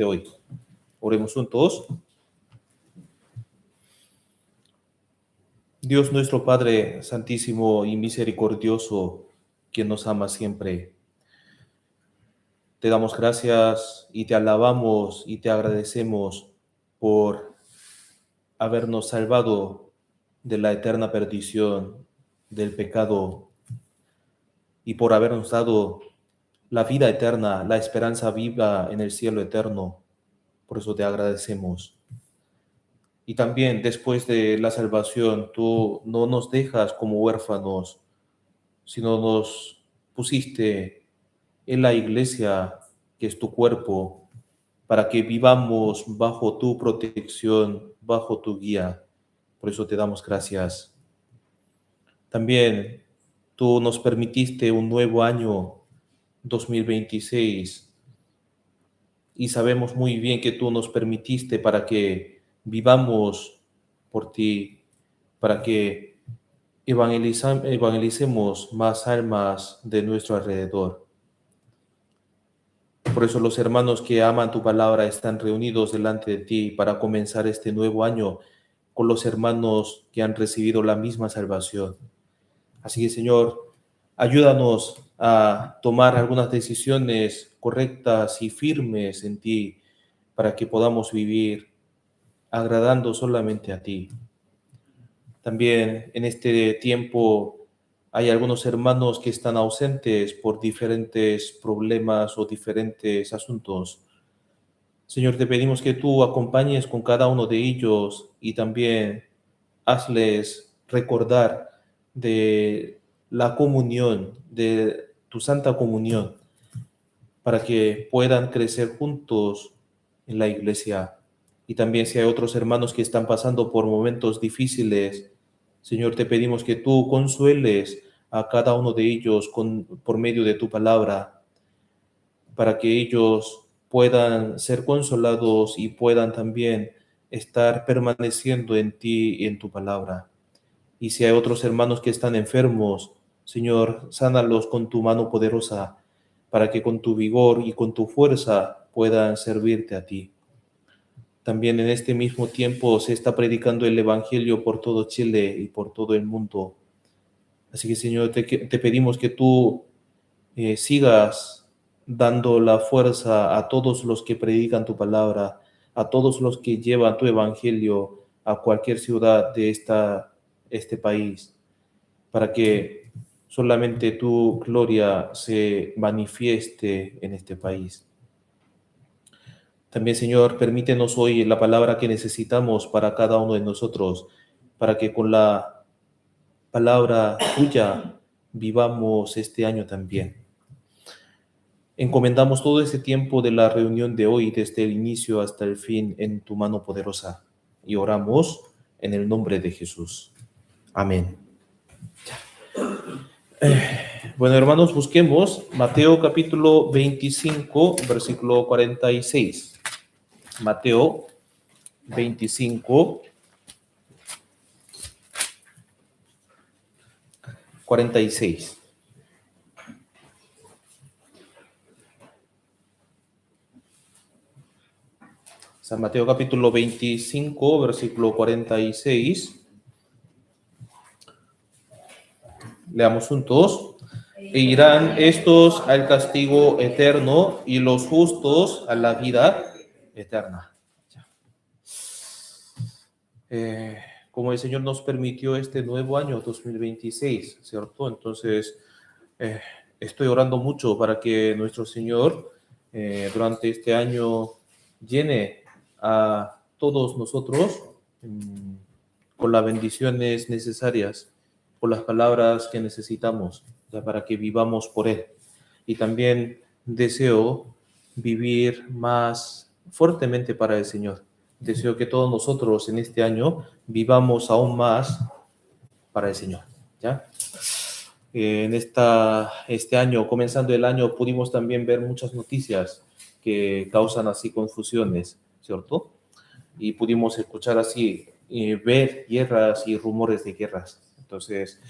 de hoy. Oremos juntos. Dios nuestro Padre Santísimo y Misericordioso, quien nos ama siempre, te damos gracias y te alabamos y te agradecemos por habernos salvado de la eterna perdición, del pecado, y por habernos dado la vida eterna, la esperanza viva en el cielo eterno. Por eso te agradecemos. Y también después de la salvación, tú no nos dejas como huérfanos, sino nos pusiste en la iglesia, que es tu cuerpo, para que vivamos bajo tu protección, bajo tu guía. Por eso te damos gracias. También tú nos permitiste un nuevo año, 2026, y sabemos muy bien que tú nos permitiste para que vivamos por ti, para que evangelicemos más almas de nuestro alrededor. Por eso los hermanos que aman tu palabra están reunidos delante de ti para comenzar este nuevo año con los hermanos que han recibido la misma salvación. Así que, Señor, ayúdanos a tomar algunas decisiones correctas y firmes en ti para que podamos vivir agradando solamente a ti. También en este tiempo hay algunos hermanos que están ausentes por diferentes problemas o diferentes asuntos. Señor, te pedimos que tú acompañes con cada uno de ellos y también hazles recordar de la comunión, de tu santa comunión, para que puedan crecer juntos en la iglesia. Y también si hay otros hermanos que están pasando por momentos difíciles, Señor, te pedimos que tú consueles a cada uno de ellos por medio de tu palabra, para que ellos puedan ser consolados y puedan también estar permaneciendo en ti y en tu palabra. Y si hay otros hermanos que están enfermos, Señor, sánalos con tu mano poderosa, para que con tu vigor y con tu fuerza puedan servirte a ti. También en este mismo tiempo se está predicando el Evangelio por todo Chile y por todo el mundo. Así que, Señor, te pedimos que tú sigas dando la fuerza a todos los que predican tu palabra, a todos los que llevan tu Evangelio a cualquier ciudad de este país, para que solamente tu gloria se manifieste en este país. También, Señor, permítenos hoy la palabra que necesitamos para cada uno de nosotros, para que con la palabra tuya vivamos este año también. Encomendamos todo este tiempo de la reunión de hoy, desde el inicio hasta el fin, en tu mano poderosa. Y oramos en el nombre de Jesús. Amén. Bueno, hermanos, busquemos Mateo capítulo 25, versículo 46. Mateo 25, 46. San Mateo capítulo 25, versículo 46. Leamos juntos. E irán estos al castigo eterno y los justos a la vida eterna. Como el Señor nos permitió este nuevo año 2026, ¿cierto? Entonces, estoy orando mucho para que nuestro Señor durante este año llene a todos nosotros con las bendiciones necesarias, con las palabras que necesitamos, ya, para que vivamos por Él. Y también deseo vivir más fuertemente para el Señor. Deseo que todos nosotros en este año vivamos aún más para el Señor, ¿ya? En este año, comenzando el año, pudimos también ver muchas noticias que causan así confusiones, ¿cierto? Y pudimos escuchar así, ver guerras y rumores de guerras. Entonces,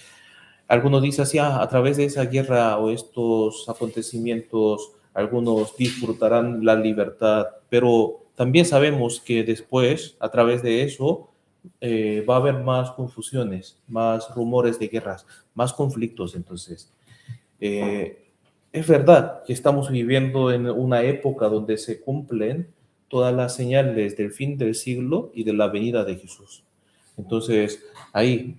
algunos dicen así, a través de esa guerra o estos acontecimientos, algunos disfrutarán la libertad, pero también sabemos que después, a través de eso, va a haber más confusiones, más rumores de guerras, más conflictos. Entonces, eh, es verdad que estamos viviendo en una época donde se cumplen todas las señales del fin del siglo y de la venida de Jesús. Entonces, ahí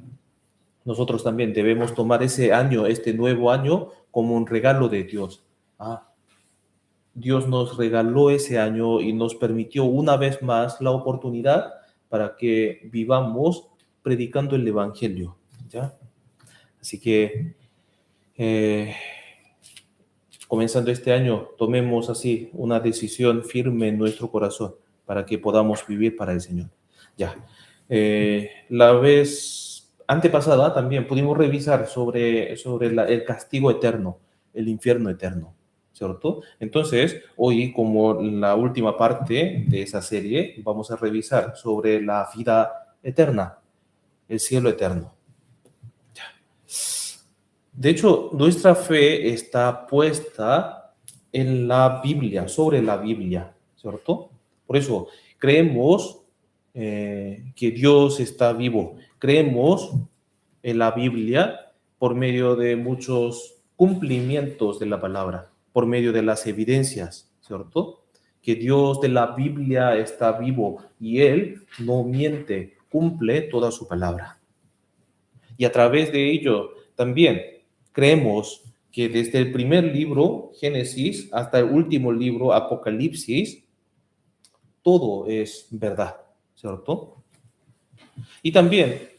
nosotros también debemos tomar ese año, este nuevo año, como un regalo de Dios. Dios nos regaló ese año y nos permitió una vez más la oportunidad para que vivamos predicando el Evangelio, ¿ya? Así que, eh, comenzando este año, tomemos así una decisión firme en nuestro corazón para que podamos vivir para el Señor. Ya. La vez antepasada también pudimos revisar sobre el castigo eterno, el infierno eterno, ¿cierto? Entonces, hoy, como la última parte de esa serie, vamos a revisar sobre la vida eterna, el cielo eterno. De hecho, nuestra fe está puesta en la Biblia, sobre la Biblia, ¿cierto? Por eso creemos que Dios está vivo. Creemos en la Biblia por medio de muchos cumplimientos de la palabra, por medio de las evidencias, ¿cierto? Que Dios de la Biblia está vivo y Él no miente, cumple toda su palabra. Y a través de ello también creemos que desde el primer libro, Génesis, hasta el último libro, Apocalipsis, todo es verdad, ¿cierto? Y también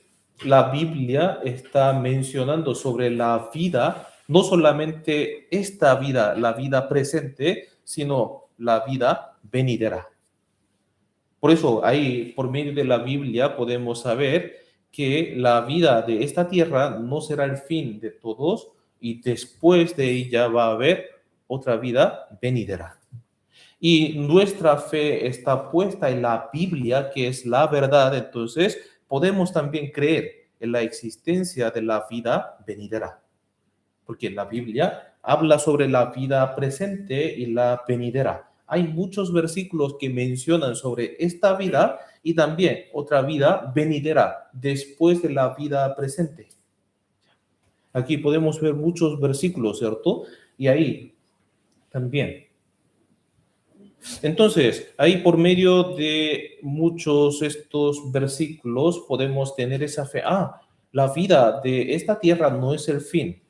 la Biblia está mencionando sobre la vida, no solamente esta vida, la vida presente, sino la vida venidera. Por eso ahí, por medio de la Biblia, podemos saber que la vida de esta tierra no será el fin de todos y después de ella va a haber otra vida venidera. Y nuestra fe está puesta en la Biblia, que es la verdad. Entonces podemos también creer en la existencia de la vida venidera, porque la Biblia habla sobre la vida presente y la venidera. Hay muchos versículos que mencionan sobre esta vida y también otra vida venidera después de la vida presente. Aquí podemos ver muchos versículos, ¿cierto? Y ahí también. Entonces, ahí por medio de muchos estos versículos podemos tener esa fe. La vida de esta tierra no es el fin.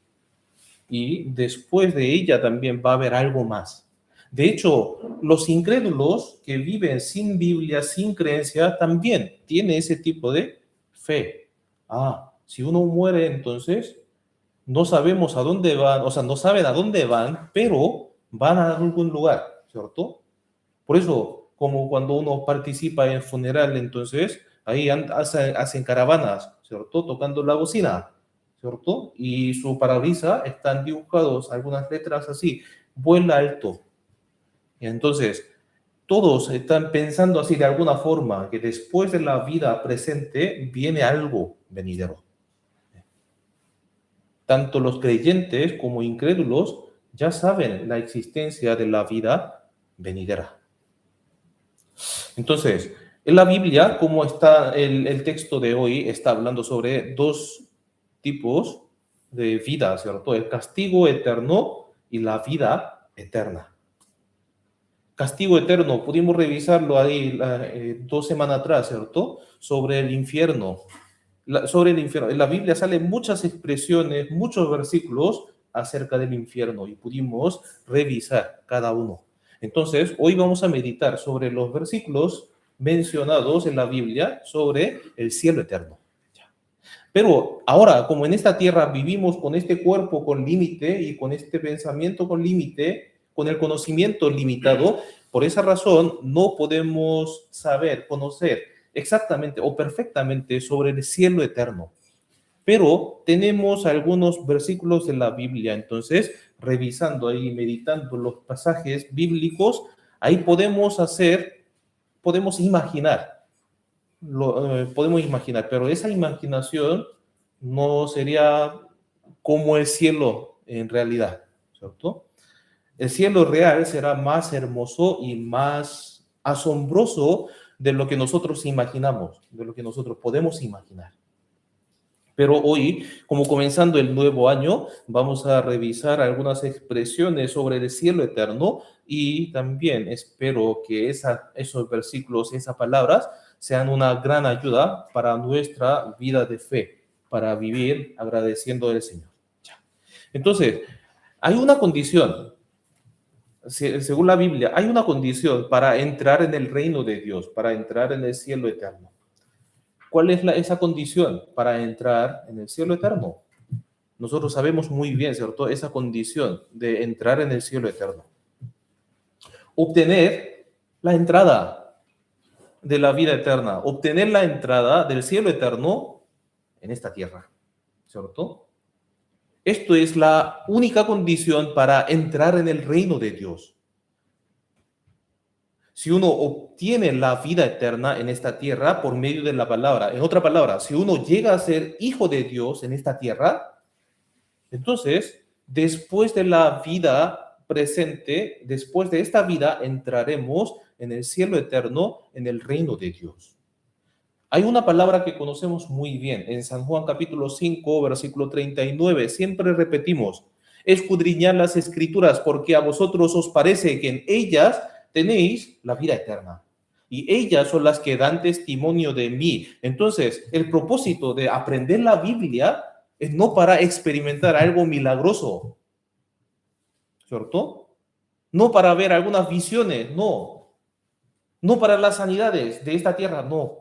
Y después de ella también va a haber algo más. De hecho, los incrédulos que viven sin Biblia, sin creencia, también tienen ese tipo de fe. Si uno muere, entonces no sabemos a dónde van, o sea, no saben a dónde van, pero van a algún lugar, ¿cierto? Por eso, como cuando uno participa en funeral, entonces ahí hacen caravanas, ¿cierto? Tocando la bocina, ¿cierto? Y su parabrisas están dibujados algunas letras así, vuela alto. Y entonces, todos están pensando así de alguna forma que después de la vida presente viene algo venidero. Tanto los creyentes como incrédulos ya saben la existencia de la vida venidera. Entonces, en la Biblia, como está el texto de hoy, está hablando sobre dos tipos de vida, ¿cierto? El castigo eterno y la vida eterna. Castigo eterno, pudimos revisarlo ahí 2 semanas atrás, ¿cierto? Sobre el infierno. Sobre el infierno. En la Biblia salen muchas expresiones, muchos versículos acerca del infierno y pudimos revisar cada uno. Entonces, hoy vamos a meditar sobre los versículos mencionados en la Biblia sobre el cielo eterno. Pero ahora, como en esta tierra vivimos con este cuerpo con límite y con este pensamiento con límite, con el conocimiento limitado, por esa razón no podemos saber, conocer exactamente o perfectamente sobre el cielo eterno. Pero tenemos algunos versículos de la Biblia, entonces, revisando ahí, meditando los pasajes bíblicos, ahí podemos imaginar, podemos imaginar, pero esa imaginación no sería como el cielo en realidad, ¿cierto? El cielo real será más hermoso y más asombroso de lo que nosotros imaginamos, de lo que nosotros podemos imaginar. Pero hoy, como comenzando el nuevo año, vamos a revisar algunas expresiones sobre el cielo eterno y también espero que esos versículos, esas palabras, sean una gran ayuda para nuestra vida de fe, para vivir agradeciendo al Señor. Entonces, hay una condición, según la Biblia, hay una condición para entrar en el reino de Dios, para entrar en el cielo eterno. ¿Cuál es esa condición para entrar en el cielo eterno? Nosotros sabemos muy bien, ¿cierto? Esa condición de entrar en el cielo eterno. Obtener la entrada de la vida eterna, obtener la entrada del cielo eterno en esta tierra, ¿cierto? Esto es la única condición para entrar en el reino de Dios. Si uno obtiene la vida eterna en esta tierra por medio de la palabra, en otra palabra, si uno llega a ser hijo de Dios en esta tierra, entonces, después de la vida presente, después de esta vida, entraremos en el cielo eterno, en el reino de Dios. Hay una palabra que conocemos muy bien en San Juan capítulo 5, versículo 39. Siempre repetimos, escudriñad las escrituras porque a vosotros os parece que en ellas tenéis la vida eterna. Y ellas son las que dan testimonio de mí. Entonces, el propósito de aprender la Biblia es no para experimentar algo milagroso, ¿cierto? No para ver algunas visiones, no. No para las sanidades de esta tierra, no,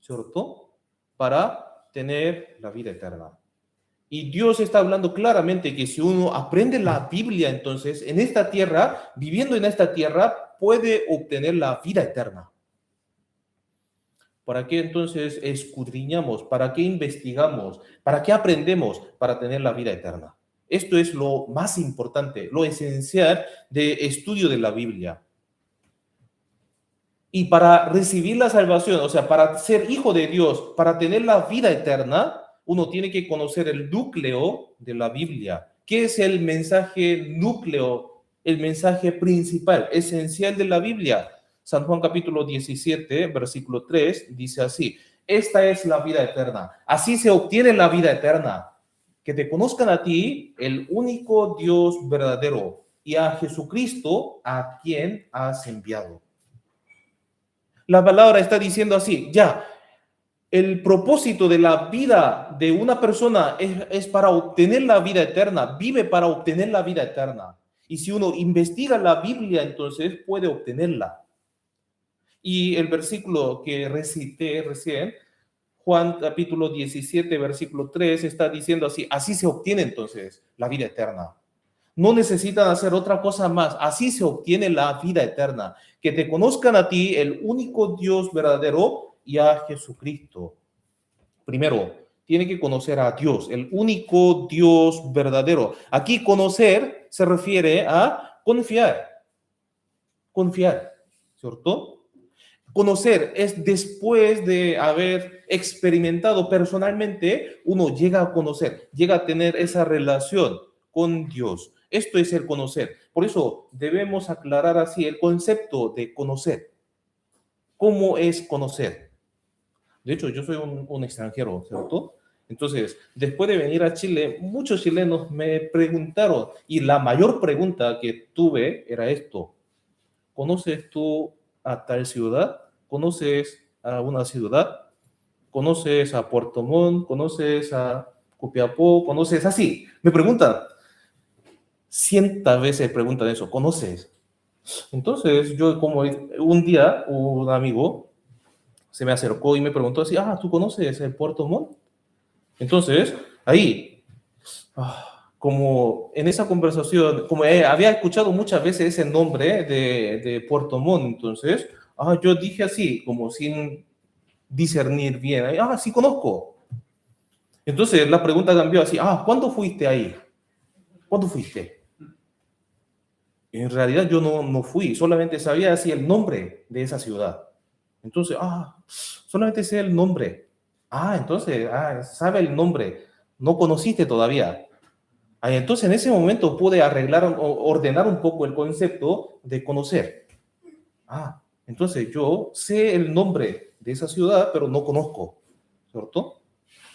¿cierto? Para tener la vida eterna. Y Dios está hablando claramente que si uno aprende la Biblia, entonces, en esta tierra, viviendo en esta tierra, puede obtener la vida eterna. ¿Para qué entonces escudriñamos? ¿Para qué investigamos? ¿Para qué aprendemos? Para tener la vida eterna. Esto es lo más importante, lo esencial de estudio de la Biblia. Y para recibir la salvación, o sea, para ser hijo de Dios, para tener la vida eterna, uno tiene que conocer el núcleo de la Biblia. ¿Qué es el mensaje núcleo, el mensaje principal, esencial de la Biblia? San Juan capítulo 17, versículo 3, dice así, esta es la vida eterna. Así se obtiene la vida eterna, que te conozcan a ti, el único Dios verdadero, y a Jesucristo, a quien has enviado. La palabra está diciendo así, ya, el propósito de la vida de una persona es para obtener la vida eterna, vive para obtener la vida eterna. Y si uno investiga la Biblia, entonces puede obtenerla. Y el versículo que recité recién, Juan capítulo 17, versículo 3, está diciendo así, así se obtiene entonces la vida eterna. No necesitan hacer otra cosa más. Así se obtiene la vida eterna. Que te conozcan a ti, el único Dios verdadero, y a Jesucristo. Primero, tiene que conocer a Dios, el único Dios verdadero. Aquí conocer se refiere a confiar. Confiar, ¿cierto? Conocer es después de haber experimentado personalmente, uno llega a conocer, llega a tener esa relación con Dios. Esto es el conocer. Por eso debemos aclarar así el concepto de conocer. ¿Cómo es conocer? De hecho, yo soy un extranjero, ¿cierto? Entonces, después de venir a Chile, muchos chilenos me preguntaron, y la mayor pregunta que tuve era esto: ¿conoces tú a tal ciudad? ¿Conoces a una ciudad? ¿Conoces a Puerto Montt? ¿Conoces a Copiapó? ¿Conoces así? Me preguntan, cientos veces preguntan eso, ¿conoces? Entonces, yo como un día, un amigo se me acercó y me preguntó así, ¿tú conoces el Puerto Montt? Entonces, ahí, como en esa conversación, como había escuchado muchas veces ese nombre de Puerto Montt, entonces, yo dije así, como sin discernir bien, sí conozco. Entonces la pregunta cambió así, ¿cuándo fuiste ahí? ¿Cuándo fuiste? En realidad yo no fui, solamente sabía así el nombre de esa ciudad. Entonces, solamente sé el nombre. Entonces, sabe el nombre, no conociste todavía. Entonces, en ese momento pude arreglar o ordenar un poco el concepto de conocer. Entonces yo sé el nombre de esa ciudad, pero no conozco, ¿cierto?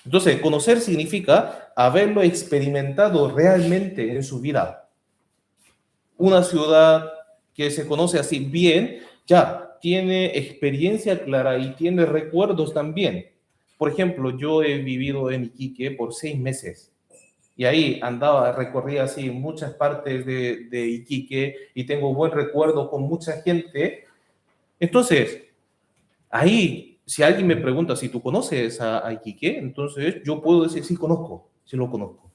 Entonces, conocer significa haberlo experimentado realmente en su vida. Una ciudad que se conoce así bien, ya tiene experiencia clara y tiene recuerdos también. Por ejemplo, yo he vivido en Iquique por 6 meses y ahí andaba, recorría así muchas partes de Iquique y tengo buen recuerdo con mucha gente. Entonces, ahí, si alguien me pregunta si tú conoces a Iquique, entonces yo puedo decir sí conozco, sí lo conozco.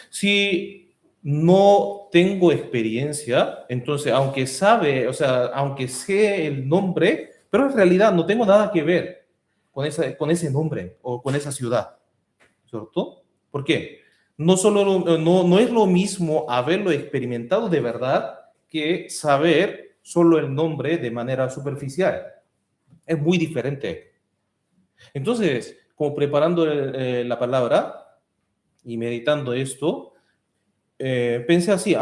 Si no tengo experiencia, entonces aunque sabe, o sea, aunque sé el nombre, pero en realidad no tengo nada que ver con ese nombre o con esa ciudad, ¿cierto? ¿Por qué? No es lo mismo haberlo experimentado de verdad que saber solo el nombre de manera superficial. Es muy diferente. Entonces, como preparando la palabra y meditando esto, pensé así,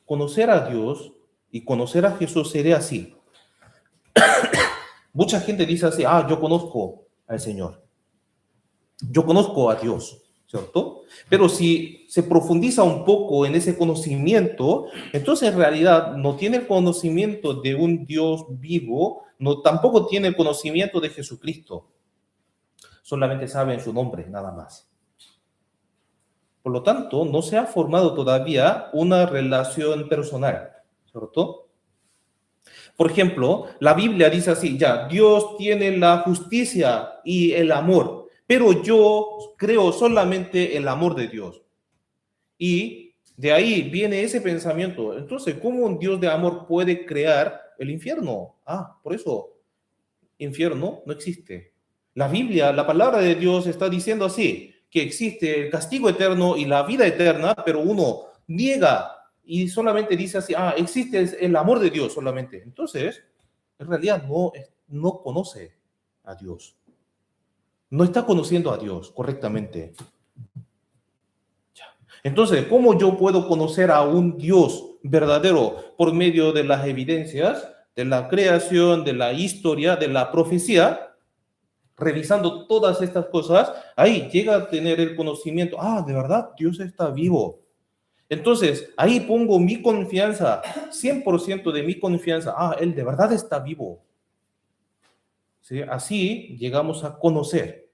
conocer a Dios y conocer a Jesús sería así. Mucha gente dice así, yo conozco al Señor, yo conozco a Dios, ¿cierto? Pero si se profundiza un poco en ese conocimiento, entonces en realidad no tiene el conocimiento de un Dios vivo, no, tampoco tiene el conocimiento de Jesucristo, solamente sabe en su nombre, nada más. Por lo tanto, no se ha formado todavía una relación personal, ¿cierto? Por ejemplo, la Biblia dice así, ya, Dios tiene la justicia y el amor, pero yo creo solamente el amor de Dios. Y de ahí viene ese pensamiento. Entonces, ¿cómo un Dios de amor puede crear el infierno? Por eso, infierno no existe. La Biblia, la palabra de Dios está diciendo así, que existe el castigo eterno y la vida eterna, pero uno niega y solamente dice así, existe el amor de Dios solamente. Entonces, en realidad no conoce a Dios. No está conociendo a Dios correctamente. Entonces, ¿cómo yo puedo conocer a un Dios verdadero por medio de las evidencias, de la creación, de la historia, de la profecía? Revisando todas estas cosas, ahí llega a tener el conocimiento, de verdad, Dios está vivo. Entonces, ahí pongo mi confianza, 100% de mi confianza, Él de verdad está vivo. ¿Sí? Así llegamos a conocer.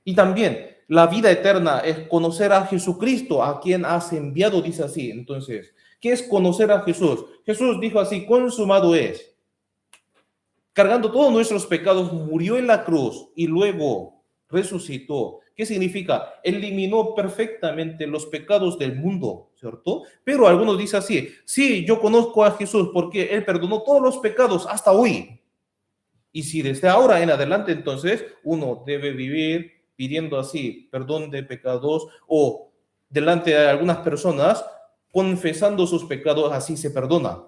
Y también, la vida eterna es conocer a Jesucristo, a quien has enviado, dice así. Entonces, ¿qué es conocer a Jesús? Jesús dijo así, consumado es. Cargando todos nuestros pecados, murió en la cruz y luego resucitó. ¿Qué significa? Eliminó perfectamente los pecados del mundo, ¿cierto? Pero algunos dicen así, sí, yo conozco a Jesús porque Él perdonó todos los pecados hasta hoy. Y si desde ahora en adelante, entonces, uno debe vivir pidiendo así perdón de pecados o delante de algunas personas, confesando sus pecados, así se perdona.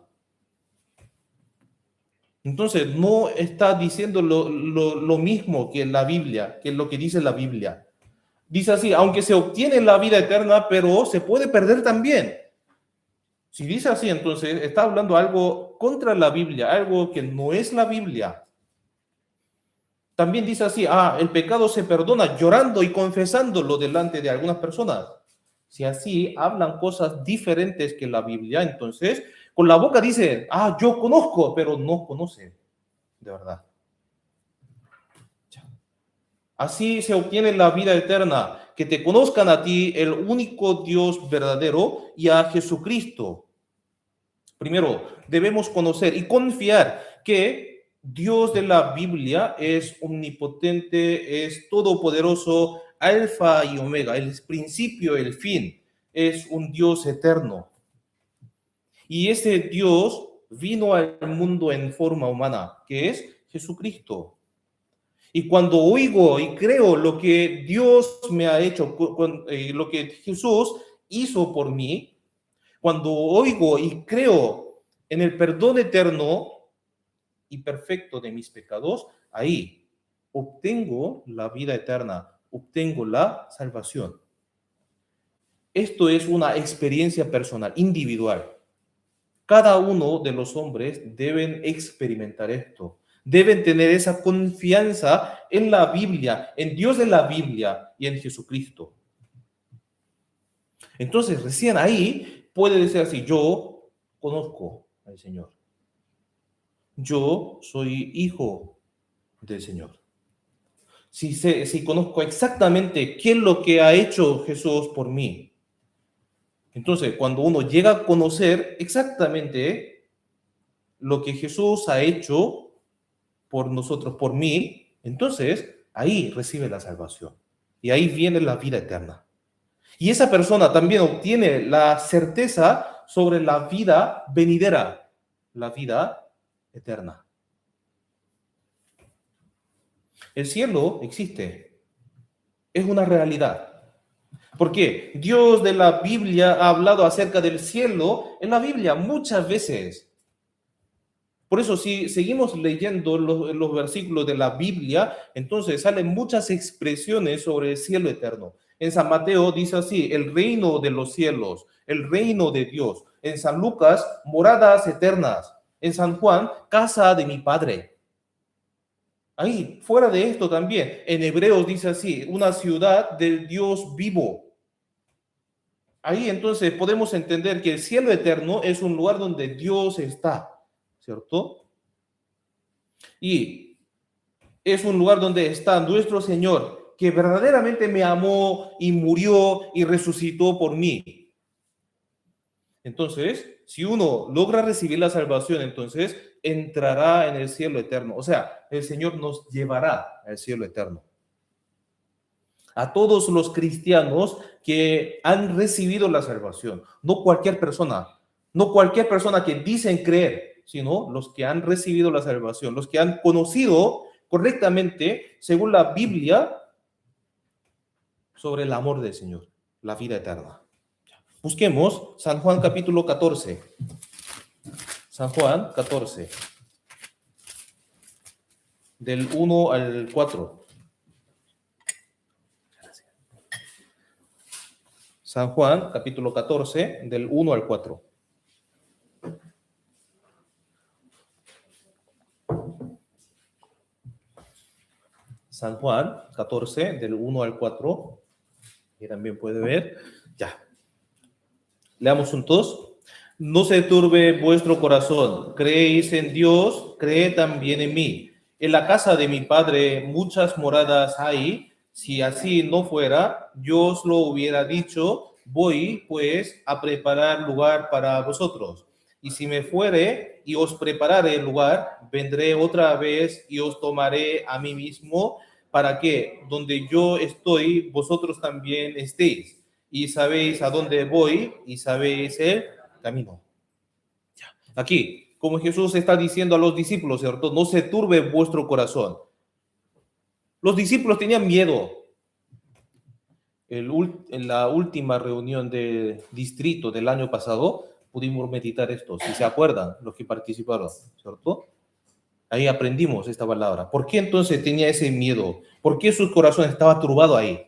Entonces, no está diciendo lo mismo que la Biblia, que lo que dice la Biblia. Dice así, aunque se obtiene la vida eterna, pero se puede perder también. Si dice así, entonces está hablando algo contra la Biblia, algo que no es la Biblia. También dice así, el pecado se perdona llorando y confesándolo delante de algunas personas. Si así hablan cosas diferentes que la Biblia, entonces con la boca dice, yo conozco, pero no conoce de verdad. Así se obtiene la vida eterna, que te conozcan a ti, el único Dios verdadero, y a Jesucristo. Primero, debemos conocer y confiar que Dios de la Biblia es omnipotente, es todopoderoso, alfa y omega, el principio, el fin, es un Dios eterno. Y ese Dios vino al mundo en forma humana, que es Jesucristo. Y cuando oigo y creo lo que Dios me ha hecho, lo que Jesús hizo por mí, cuando oigo y creo en el perdón eterno y perfecto de mis pecados, ahí obtengo la vida eterna, obtengo la salvación. Esto es una experiencia personal, individual. Cada uno de los hombres deben experimentar esto. Deben tener esa confianza en la Biblia, en Dios de la Biblia y en Jesucristo. Entonces, recién ahí puede decir así, yo conozco al Señor. Yo soy hijo del Señor. Si conozco exactamente qué es lo que ha hecho Jesús por mí. Entonces, cuando uno llega a conocer exactamente lo que Jesús ha hecho por nosotros, por mí, entonces ahí recibe la salvación. Y ahí viene la vida eterna. Y esa persona también obtiene la certeza sobre la vida venidera, la vida eterna. El cielo existe, es una realidad. ¿Por qué? Dios de la Biblia ha hablado acerca del cielo en la Biblia muchas veces. Por eso, si seguimos leyendo los versículos de la Biblia, entonces salen muchas expresiones sobre el cielo eterno. En San Mateo dice así, el reino de los cielos, el reino de Dios. En San Lucas, moradas eternas. En San Juan, casa de mi Padre. Ahí, fuera de esto también, en Hebreos dice así, una ciudad del Dios vivo. Ahí entonces podemos entender que el cielo eterno es un lugar donde Dios está, ¿cierto? Y es un lugar donde está nuestro Señor, que verdaderamente me amó y murió y resucitó por mí. Entonces, si uno logra recibir la salvación, entonces entrará en el cielo eterno. O sea, el Señor nos llevará al cielo eterno. A todos los cristianos que han recibido la salvación, no cualquier persona que dicen creer, sino los que han recibido la salvación, los que han conocido correctamente, según la Biblia, sobre el amor del Señor, la vida eterna. Busquemos San Juan capítulo 14. San Juan 14, del 1 al 4. San Juan capítulo 14, del 1 al 4. San Juan 14, del 1 al 4. Y también puede ver. Ya. Leamos juntos. No se turbe vuestro corazón. Creéis en Dios, creed también en mí. En la casa de mi Padre muchas moradas hay. Si así no fuera, yo os lo hubiera dicho. Voy, pues, a preparar lugar para vosotros. Y si me fuere y os preparare el lugar, vendré otra vez y os tomaré a mí mismo, para que donde yo estoy, vosotros también estéis. Y sabéis a dónde voy y sabéis el camino. Aquí, como Jesús está diciendo a los discípulos, ¿cierto? No se turbe vuestro corazón. Los discípulos tenían miedo. En la última reunión de distrito del año pasado, pudimos meditar esto, si se acuerdan, los que participaron, ¿cierto? Ahí aprendimos esta palabra. ¿Por qué entonces tenía ese miedo? ¿Por qué su corazón estaba turbado ahí?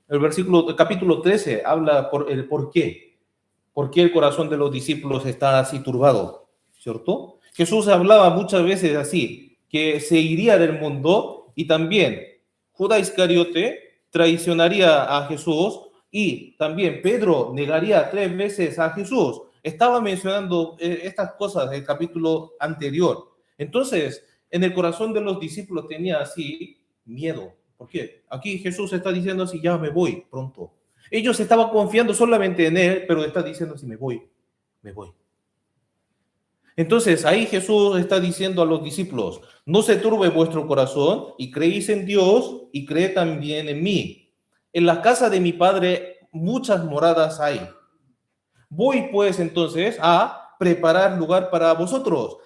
El capítulo 13 habla por el por qué. ¿Por qué el corazón de los discípulos está así turbado? ¿Cierto? Jesús hablaba muchas veces así, que se iría del mundo y también Judas Iscariote traicionaría a Jesús y también Pedro negaría 3 veces a Jesús. Estaba mencionando estas cosas en el capítulo anterior. Entonces, en el corazón de los discípulos tenía así miedo. ¿Por qué? Aquí Jesús está diciendo así, ya me voy pronto. Ellos estaban confiando solamente en él, pero está diciendo así, me voy, me voy. Entonces ahí Jesús está diciendo a los discípulos, no se turbe vuestro corazón y creéis en Dios y creed también en mí. En la casa de mi Padre muchas moradas hay. Voy pues entonces a preparar lugar para vosotros.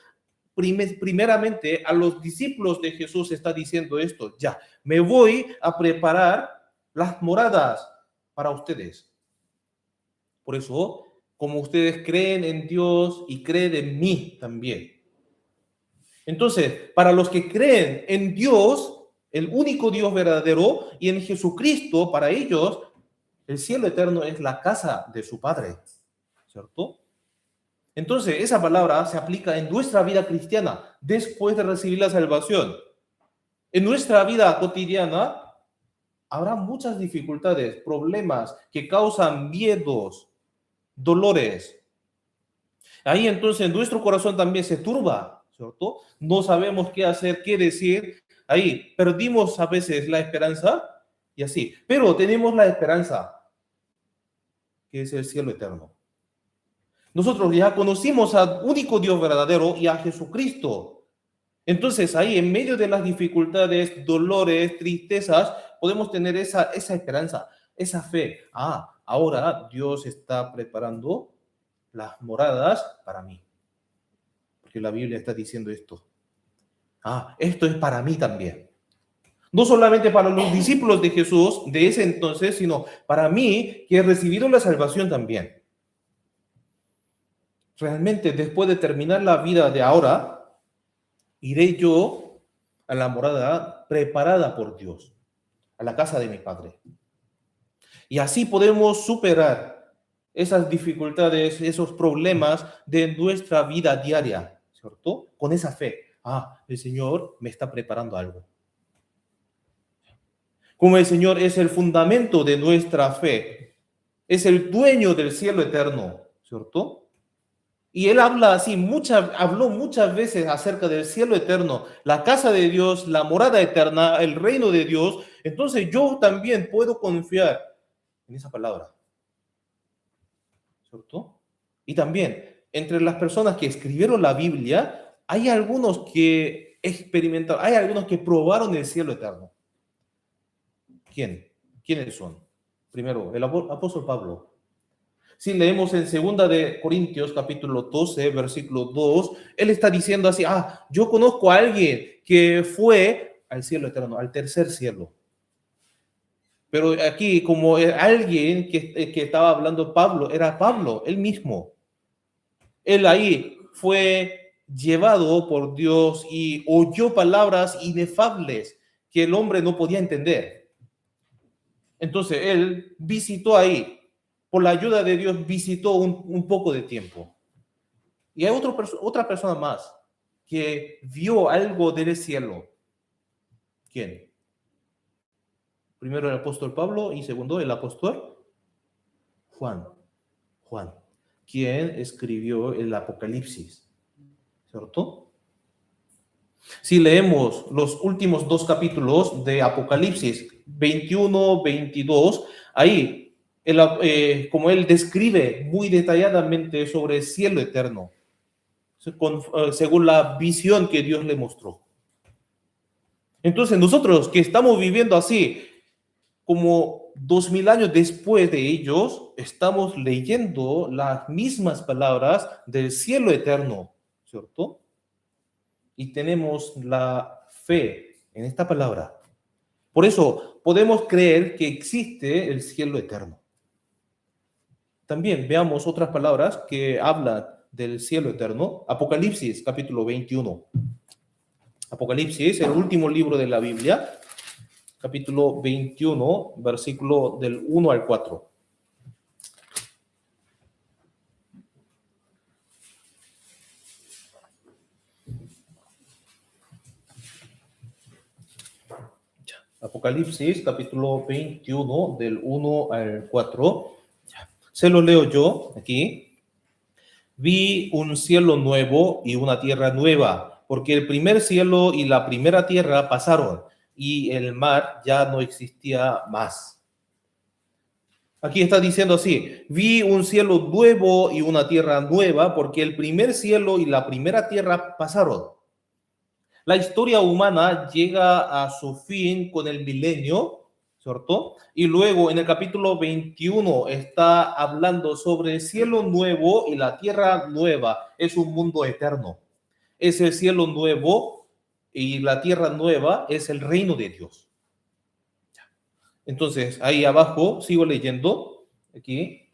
Primeramente a los discípulos de Jesús está diciendo esto, ya, me voy a preparar las moradas para ustedes. Por eso, como ustedes creen en Dios y creen en mí también. Entonces, para los que creen en Dios, el único Dios verdadero, y en Jesucristo, para ellos, el cielo eterno es la casa de su Padre, ¿cierto? Entonces, esa palabra se aplica en nuestra vida cristiana después de recibir la salvación. En nuestra vida cotidiana habrá muchas dificultades, problemas que causan miedos, dolores. Ahí entonces nuestro corazón también se turba, ¿cierto? No sabemos qué hacer, qué decir. Ahí perdimos a veces la esperanza y así. Pero tenemos la esperanza, que es el cielo eterno. Nosotros ya conocimos al único Dios verdadero y a Jesucristo. Entonces ahí en medio de las dificultades, dolores, tristezas, podemos tener esa esperanza, esa fe. Ahora Dios está preparando las moradas para mí. Porque la Biblia está diciendo esto. Esto es para mí también. No solamente para los discípulos de Jesús de ese entonces, sino para mí que he recibido la salvación también. Realmente, después de terminar la vida de ahora, iré yo a la morada preparada por Dios, a la casa de mi Padre. Y así podemos superar esas dificultades, esos problemas de nuestra vida diaria, ¿cierto? Con esa fe. El Señor me está preparando algo. Como el Señor es el fundamento de nuestra fe, es el dueño del cielo eterno, ¿cierto? Y él habló muchas veces acerca del cielo eterno, la casa de Dios, la morada eterna, el reino de Dios. Entonces yo también puedo confiar en esa palabra, ¿cierto? Y también, entre las personas que escribieron la Biblia, hay algunos que experimentaron, hay algunos que probaron el cielo eterno. ¿Quiénes son? Primero, el apóstol Pablo. Si leemos en 2 de Corintios, capítulo 12, versículo 2, él está diciendo así, yo conozco a alguien que fue al cielo eterno, al tercer cielo. Pero aquí, como alguien que estaba hablando Pablo, era Pablo, él mismo. Él ahí fue llevado por Dios y oyó palabras inefables que el hombre no podía entender. Entonces, él visitó ahí. Por la ayuda de Dios visitó un poco de tiempo. Y hay otra persona más que vio algo del cielo. ¿Quién? Primero el apóstol Pablo y segundo el apóstol Juan, quien escribió el Apocalipsis, ¿cierto? Si leemos los últimos 2 capítulos de Apocalipsis, 21, 22, ahí como él describe muy detalladamente sobre el cielo eterno, según la visión que Dios le mostró. Entonces nosotros que estamos viviendo así, como 2000 años después de ellos, estamos leyendo las mismas palabras del cielo eterno, ¿cierto? Y tenemos la fe en esta palabra. Por eso podemos creer que existe el cielo eterno. También veamos otras palabras que hablan del cielo eterno. Apocalipsis, capítulo 21. Apocalipsis, el último libro de la Biblia, capítulo 21, versículo del 1 al 4. Apocalipsis, capítulo 21, del 1 al 4. Se lo leo yo aquí. Vi un cielo nuevo y una tierra nueva, porque el primer cielo y la primera tierra pasaron, y el mar ya no existía más. Aquí está diciendo así, vi un cielo nuevo y una tierra nueva, porque el primer cielo y la primera tierra pasaron. La historia humana llega a su fin con el milenio, ¿cierto? Y luego en el capítulo 21 está hablando sobre el cielo nuevo y la tierra nueva. Es un mundo eterno. Es el cielo nuevo y la tierra nueva es el reino de Dios. Entonces, ahí abajo, sigo leyendo, aquí.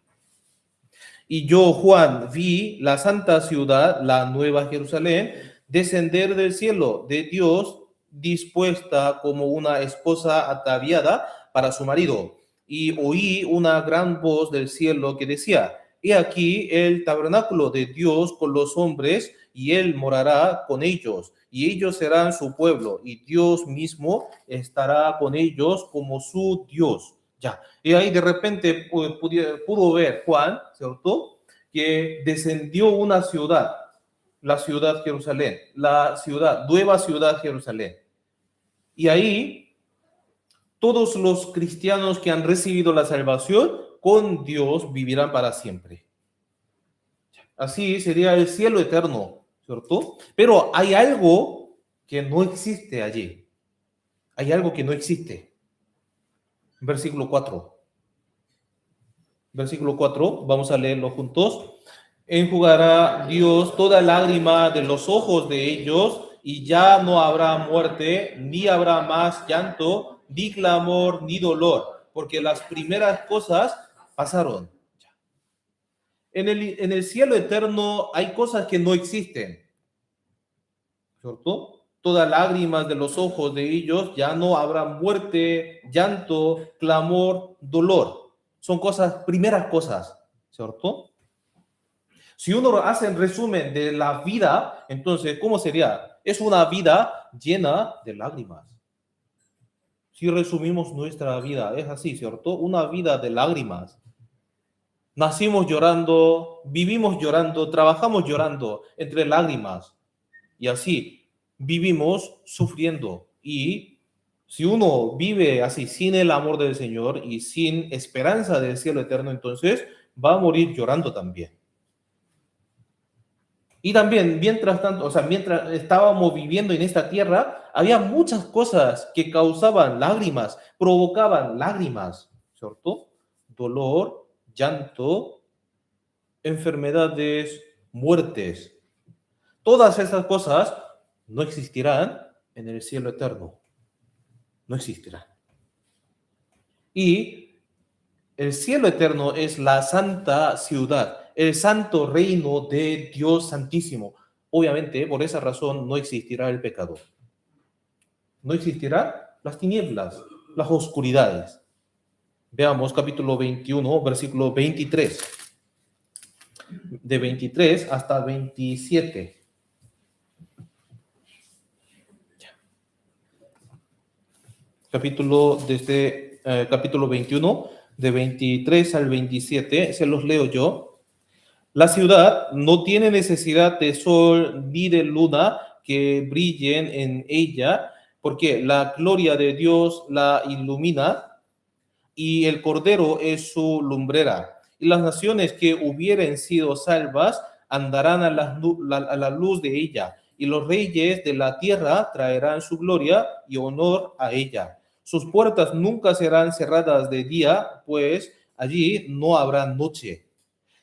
Y yo, Juan, vi la santa ciudad, la nueva Jerusalén, descender del cielo de Dios dispuesta como una esposa ataviada para su marido. Y oí una gran voz del cielo que decía: He aquí el tabernáculo de Dios con los hombres, y él morará con ellos, y ellos serán su pueblo, y Dios mismo estará con ellos como su Dios. Ya, y ahí de repente pudo ver Juan, ¿cierto? Que descendió una ciudad, la ciudad Jerusalén, la ciudad, nueva ciudad Jerusalén. Y ahí todos los cristianos que han recibido la salvación con Dios vivirán para siempre. Así sería el cielo eterno, ¿cierto? Pero hay algo que no existe allí. Hay algo que no existe. Versículo 4. Versículo 4, vamos a leerlo juntos. Enjugará Dios toda lágrima de los ojos de ellos, y ya no habrá muerte, ni habrá más llanto, ni clamor, ni dolor, porque las primeras cosas pasaron. En el cielo eterno hay cosas que no existen, ¿cierto? Todas lágrimas de los ojos de ellos, ya no habrá muerte, llanto, clamor, dolor. Son cosas, primeras cosas, ¿cierto? Si uno hace el resumen de la vida, entonces, ¿cómo sería? Es una vida llena de lágrimas. Si resumimos nuestra vida, es así, ¿cierto? Una vida de lágrimas. Nacimos llorando, vivimos llorando, trabajamos llorando entre lágrimas. Y así vivimos sufriendo. Y si uno vive así sin el amor del Señor y sin esperanza del cielo eterno, entonces va a morir llorando también. Y también, mientras tanto, o sea, mientras estábamos viviendo en esta tierra, había muchas cosas que causaban lágrimas, provocaban lágrimas, ¿cierto? Dolor, llanto, enfermedades, muertes. Todas esas cosas no existirán en el cielo eterno. No existirán. Y el cielo eterno es la santa ciudad, el santo reino de Dios Santísimo. Obviamente, por esa razón no existirá el pecado. No existirán las tinieblas, las oscuridades. Veamos capítulo 21, versículo 23. De 23 hasta 27. Capítulo 21, de 23 al 27, se los leo yo. La ciudad no tiene necesidad de sol ni de luna que brillen en ella, porque la gloria de Dios la ilumina y el Cordero es su lumbrera. Y las naciones que hubieren sido salvas andarán a la luz de ella, y los reyes de la tierra traerán su gloria y honor a ella. Sus puertas nunca serán cerradas de día, pues allí no habrá noche.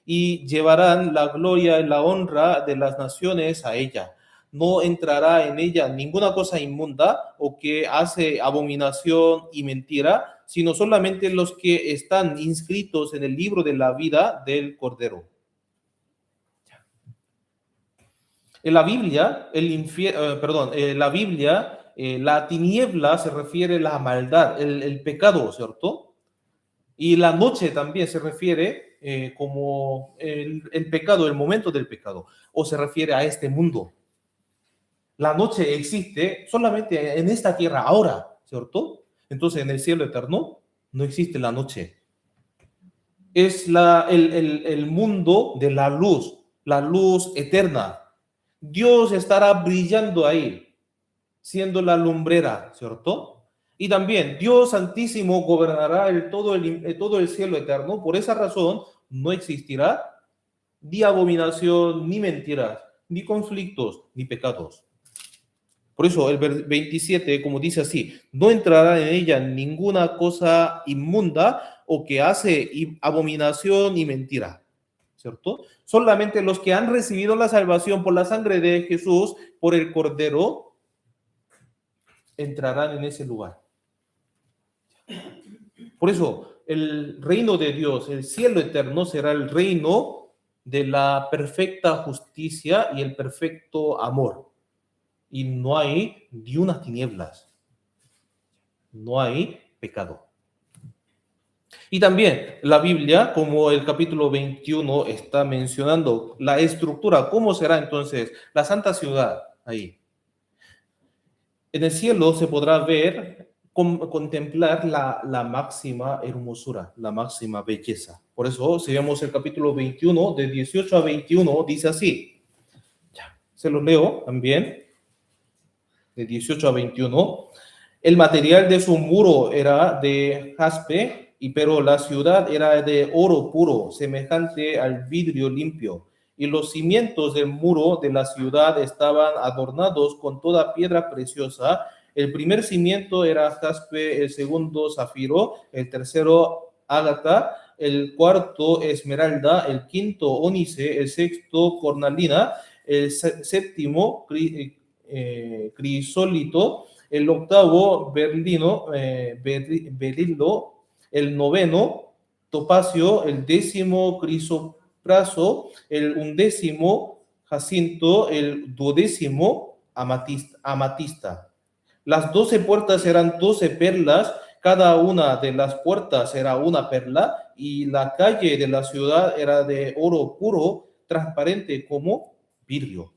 Y llevarán la gloria y la honra de las naciones a ella. No entrará en ella ninguna cosa inmunda o que hace abominación y mentira, sino solamente los que están inscritos en el libro de la vida del Cordero. En la Biblia, la tiniebla se refiere a la maldad, el pecado, ¿cierto? Y la noche también se refiere como el pecado, el momento del pecado, o se refiere a este mundo. La noche existe solamente en esta tierra ahora, ¿cierto? Entonces en el cielo eterno no existe la noche. Es el mundo de la luz eterna. Dios estará brillando ahí, siendo la lumbrera, ¿cierto? Y también Dios Santísimo gobernará todo el cielo eterno. Por esa razón no existirá ni abominación, ni mentiras, ni conflictos, ni pecados. Por eso el 27, como dice así, no entrará en ella ninguna cosa inmunda o que hace abominación y mentira, ¿cierto? Solamente los que han recibido la salvación por la sangre de Jesús, por el Cordero, entrarán en ese lugar. Por eso el reino de Dios, el cielo eterno, será el reino de la perfecta justicia y el perfecto amor. y no hay ni unas tinieblas, no hay pecado. Y también la Biblia, como el capítulo 21 está mencionando la estructura, ¿cómo será entonces la santa ciudad ahí? En el cielo se podrá ver, contemplar la máxima hermosura, la máxima belleza. Por eso, si vemos el capítulo 21, de 18 a 21, dice así. Ya, se lo leo también, de 18 a 21. El material de su muro era de jaspe, pero la ciudad era de oro puro, semejante al vidrio limpio. Y los cimientos del muro de la ciudad estaban adornados con toda piedra preciosa. El primer cimiento era jaspe, el segundo zafiro, el tercero ágata, el cuarto esmeralda, el quinto ónice, el sexto cornalina, el séptimo crisólito, el octavo berilo, el noveno topacio, el décimo crisopraso, el undécimo jacinto, el duodécimo amatista. Las 12 puertas eran 12 perlas, cada una de las puertas era una perla, y la calle de la ciudad era de oro puro, transparente como vidrio.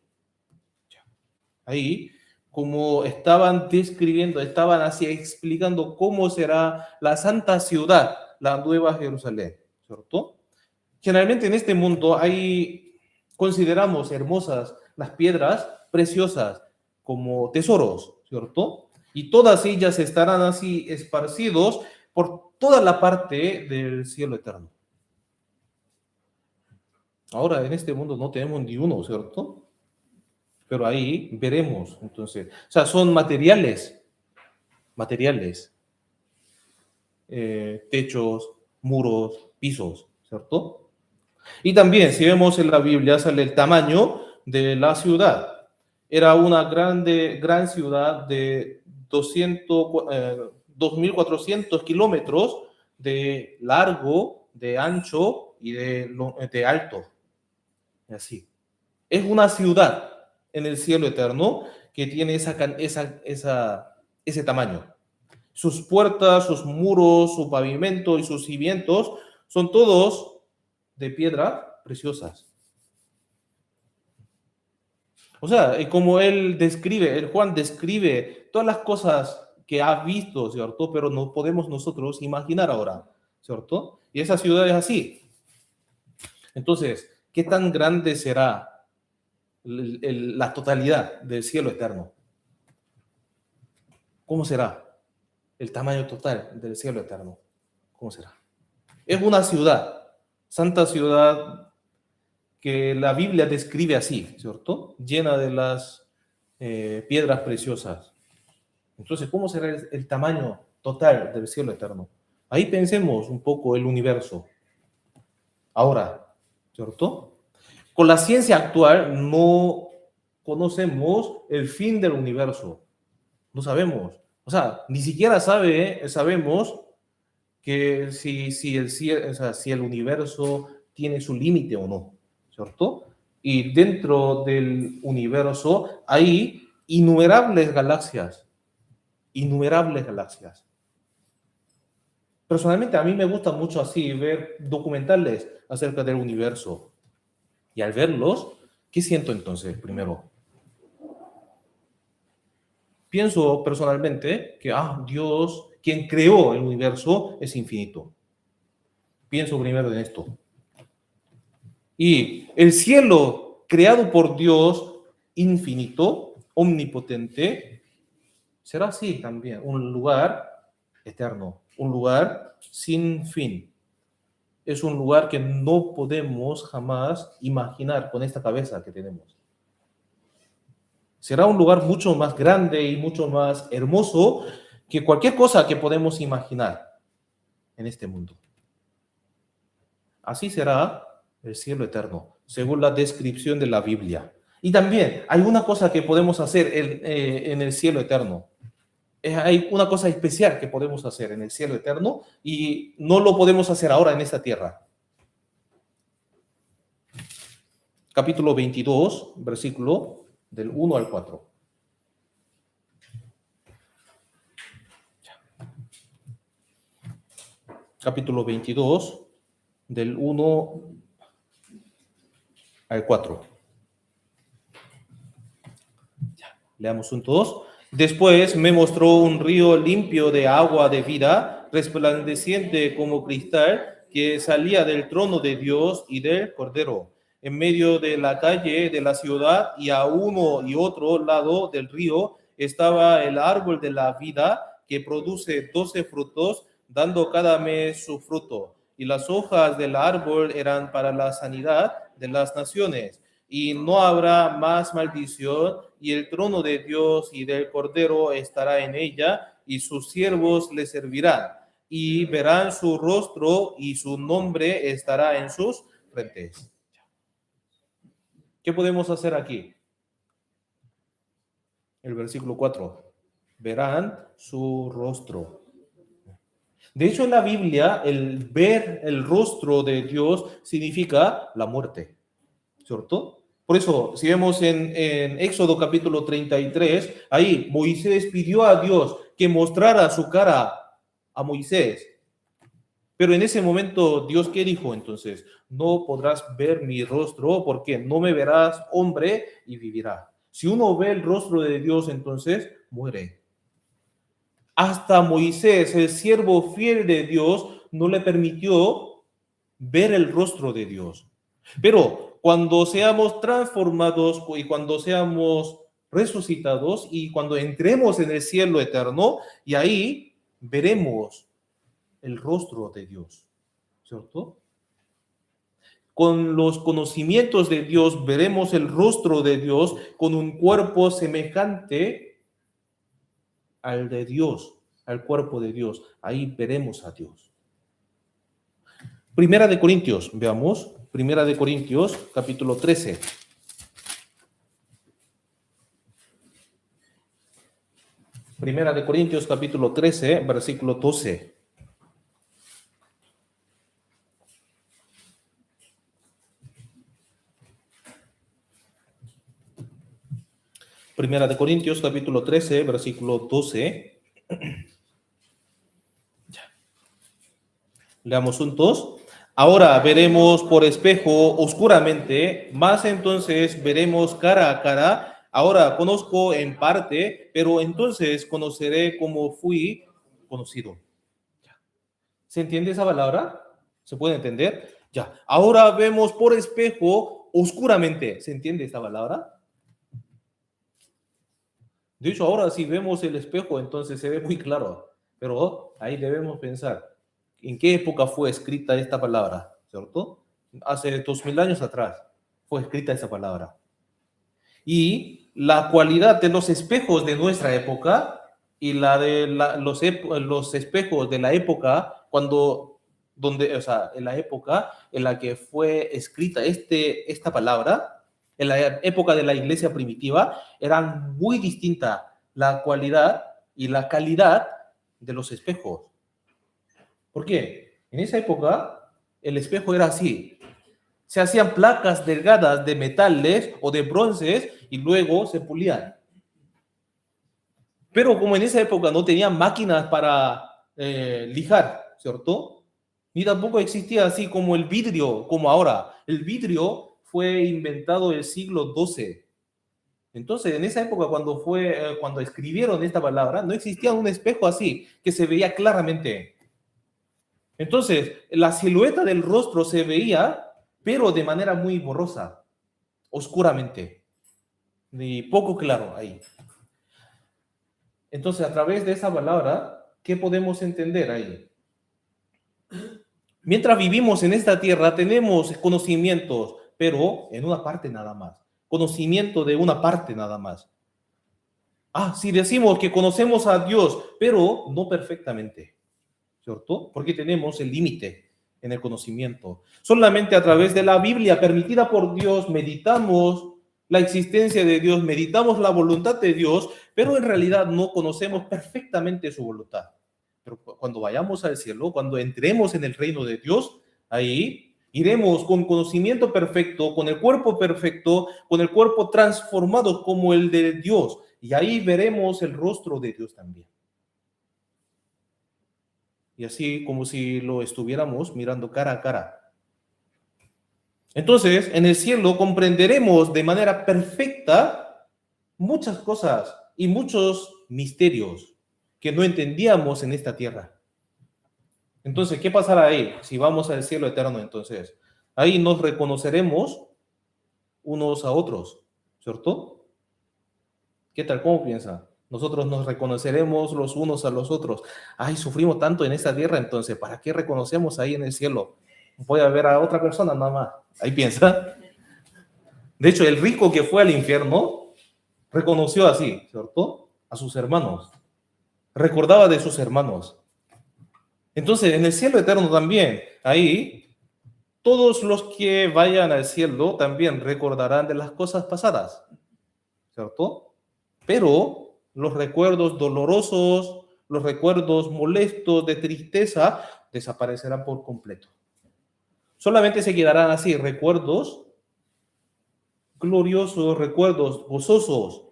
Ahí, como estaban describiendo, estaban así explicando cómo será la santa ciudad, la nueva Jerusalén, ¿cierto? Generalmente en este mundo consideramos hermosas las piedras preciosas como tesoros, ¿cierto? Y todas ellas estarán así esparcidos por toda la parte del cielo eterno. Ahora en este mundo no tenemos ni uno, ¿cierto? Pero ahí veremos, entonces, o sea, son materiales, techos, muros, pisos, ¿cierto? Y también, si vemos en la Biblia, sale el tamaño de la ciudad. Era una gran ciudad de 2.400 kilómetros de largo, de ancho y de alto. Y así. Es una ciudad en el cielo eterno que tiene ese tamaño. Sus puertas, sus muros, su pavimento y sus cimientos son todos de piedra preciosas. O sea, como el Juan describe todas las cosas que ha visto, ¿cierto? Pero no podemos nosotros imaginar ahora, ¿cierto? Y esa ciudad es así. Entonces, ¿qué tan grande será la totalidad del cielo eterno? ¿Cómo será el tamaño total del cielo eterno? ¿Cómo será? Es una ciudad, santa ciudad, que la Biblia describe así, ¿cierto? Llena de las piedras preciosas. Entonces, ¿cómo será el tamaño total del cielo eterno? Ahí pensemos un poco el universo. Ahora, ¿cierto? Con la ciencia actual no conocemos el fin del universo. No sabemos. O sea, ni siquiera sabemos que si el universo tiene su límite o no, ¿cierto? Y dentro del universo hay innumerables galaxias. Personalmente a mí me gusta mucho así ver documentales acerca del universo. Y al verlos, ¿qué siento entonces primero? Pienso personalmente que Dios, quien creó el universo, es infinito. Pienso primero en esto. Y el cielo creado por Dios, infinito, omnipotente, será así también, un lugar eterno, un lugar sin fin. Es un lugar que no podemos jamás imaginar con esta cabeza que tenemos. Será un lugar mucho más grande y mucho más hermoso que cualquier cosa que podemos imaginar en este mundo. Así será el cielo eterno, según la descripción de la Biblia. Y también hay una cosa que podemos hacer en el cielo eterno. Hay una cosa especial que podemos hacer en el cielo eterno y no lo podemos hacer ahora en esta tierra. Capítulo 22, versículo del 1 al 4. capítulo 22, del 1 al 4. Leamos juntos. Después me mostró un río limpio de agua de vida, resplandeciente como cristal, que salía del trono de Dios y del Cordero. En medio de la calle de la ciudad y a uno y otro lado del río estaba el árbol de la vida, que produce 12 frutos, dando cada mes su fruto. Y las hojas del árbol eran para la sanidad de las naciones. Y no habrá más maldición, y el trono de Dios y del Cordero estará en ella, y sus siervos le servirán, y verán su rostro, y su nombre estará en sus frentes. ¿Qué podemos hacer aquí? El versículo 4. Verán su rostro. De hecho, en la Biblia, el ver el rostro de Dios significa la muerte, ¿cierto? Por eso, si vemos en Éxodo capítulo 33, ahí Moisés pidió a Dios que mostrara su cara a Moisés. Pero en ese momento, Dios, ¿qué dijo entonces? No podrás ver mi rostro porque no me verás hombre y vivirá. Si uno ve el rostro de Dios, entonces muere. Hasta Moisés, el siervo fiel de Dios, no le permitió ver el rostro de Dios. Pero cuando seamos transformados y cuando seamos resucitados y cuando entremos en el cielo eterno, y ahí veremos el rostro de Dios, ¿cierto? Con los conocimientos de Dios veremos el rostro de Dios con un cuerpo semejante al de Dios, al cuerpo de Dios. Ahí veremos a Dios. Primera de Corintios, veamos. Primera de Corintios, capítulo 13. Primera de Corintios, capítulo 13, versículo 12. Primera de Corintios, capítulo 13, versículo 12. Leamos juntos. Ahora veremos por espejo oscuramente, más entonces veremos cara a cara. Ahora conozco en parte, pero entonces conoceré como fui conocido. ¿Se entiende esa palabra? ¿Se puede entender? Ya. Ahora vemos por espejo oscuramente. ¿Se entiende esta palabra? De hecho, ahora si vemos el espejo, entonces se ve muy claro. Pero ahí debemos pensar, ¿en qué época fue escrita esta palabra? ¿Cierto? Hace 2000 años atrás fue escrita esa palabra. Y la cualidad de los espejos de nuestra época y la de los espejos de la época o sea, en la época en la que fue escrita esta palabra, en la época de la iglesia primitiva, eran muy distintas la cualidad y la calidad de los espejos. ¿Por qué? En esa época el espejo era así. Se hacían placas delgadas de metales o de bronces y luego se pulían. Pero como en esa época no tenían máquinas para lijar, ¿cierto? Ni tampoco existía así como el vidrio, como ahora. El vidrio fue inventado en el siglo XII. Entonces, en esa época, cuando escribieron esta palabra, no existía un espejo así, que se veía claramente. Entonces, la silueta del rostro se veía, pero de manera muy borrosa, oscuramente, y poco claro ahí. Entonces, a través de esa palabra, ¿qué podemos entender ahí? Mientras vivimos en esta tierra, tenemos conocimientos, pero en una parte nada más. Conocimiento de una parte nada más. Si decimos que conocemos a Dios, pero no perfectamente, ¿cierto? Porque tenemos el límite en el conocimiento. Solamente a través de la Biblia permitida por Dios meditamos la existencia de Dios, meditamos la voluntad de Dios, pero en realidad no conocemos perfectamente su voluntad. Pero cuando vayamos al cielo, cuando entremos en el reino de Dios, ahí iremos con conocimiento perfecto, con el cuerpo perfecto, con el cuerpo transformado como el de Dios. Y ahí veremos el rostro de Dios también. y así como si lo estuviéramos mirando cara a cara. Entonces, en el cielo comprenderemos de manera perfecta muchas cosas y muchos misterios que no entendíamos en esta tierra. Entonces, ¿qué pasará ahí si vamos al cielo eterno? Entonces, ahí nos reconoceremos unos a otros, ¿cierto? ¿Qué tal? ¿Cómo piensa? Nosotros nos reconoceremos los unos a los otros. Ay, sufrimos tanto en esta tierra, entonces, ¿para qué reconocemos ahí en el cielo? Voy a ver a otra persona nada más. Ahí piensa. De hecho, el rico que fue al infierno reconoció así, ¿cierto? A sus hermanos. Recordaba de sus hermanos. Entonces, en el cielo eterno también, ahí, todos los que vayan al cielo también recordarán de las cosas pasadas, ¿cierto? Pero los recuerdos dolorosos, los recuerdos molestos de tristeza, desaparecerán por completo. Solamente se quedarán así recuerdos gloriosos, recuerdos gozosos,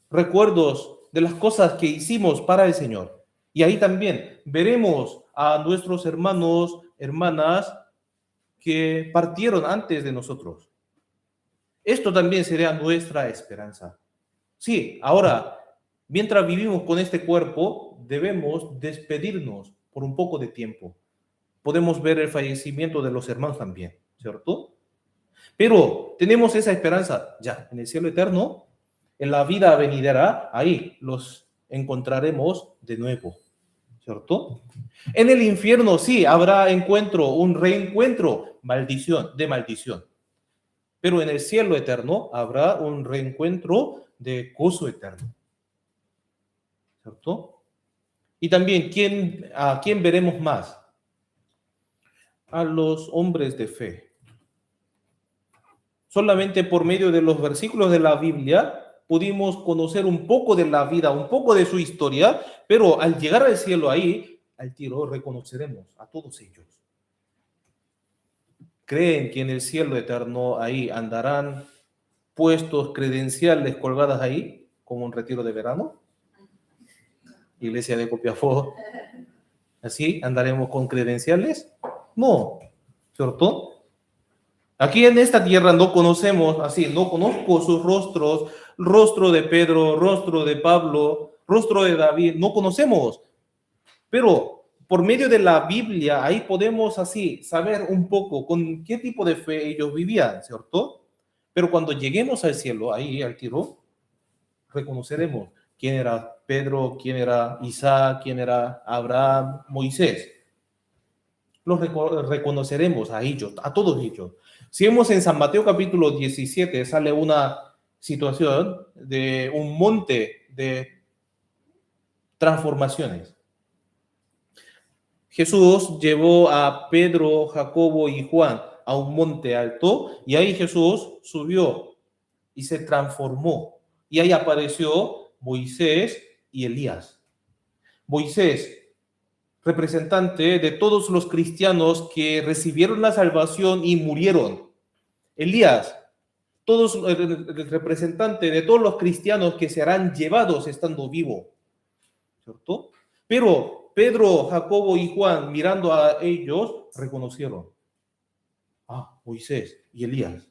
recuerdos de las cosas que hicimos para el Señor. Y ahí también veremos a nuestros hermanos, hermanas que partieron antes de nosotros. Esto también sería nuestra esperanza. Sí, ahora, mientras vivimos con este cuerpo, debemos despedirnos por un poco de tiempo. Podemos ver el fallecimiento de los hermanos también, ¿cierto? Pero tenemos esa esperanza ya en el cielo eterno, en la vida venidera, ahí los encontraremos de nuevo, ¿cierto? En el infierno sí habrá encuentro, un reencuentro, maldición, de maldición. Pero en el cielo eterno habrá un reencuentro de gozo eterno, ¿cierto? Y también, ¿a quién veremos más? A los hombres de fe. Solamente por medio de los versículos de la Biblia pudimos conocer un poco de la vida, un poco de su historia, pero al llegar al cielo ahí, al tiro reconoceremos a todos ellos. ¿Creen que en el cielo eterno ahí andarán puestos credenciales colgadas ahí, como un retiro de verano? Iglesia de Copiapó, ¿así andaremos con credenciales? No, ¿cierto? Aquí en esta tierra no conocemos, así, no conozco sus rostros, rostro de Pedro, rostro de Pablo, rostro de David, no conocemos. Pero por medio de la Biblia, ahí podemos así saber un poco con qué tipo de fe ellos vivían, ¿cierto? Pero cuando lleguemos al cielo, ahí al tiro, reconoceremos quién era Pedro, quién era Isaac, quién era Abraham, Moisés. Los reconoceremos a ellos, a todos ellos. Si vemos en San Mateo capítulo 17, sale una situación de un monte de transformaciones. Jesús llevó a Pedro, Jacobo y Juan a un monte alto y ahí Jesús subió y se transformó. Y ahí apareció Moisés y Elías. Moisés, representante de todos los cristianos que recibieron la salvación y murieron. Elías, el representante de todos los cristianos que serán llevados estando vivo, ¿cierto? Pero Pedro, Jacobo y Juan, mirando a ellos, reconocieron a Moisés y Elías.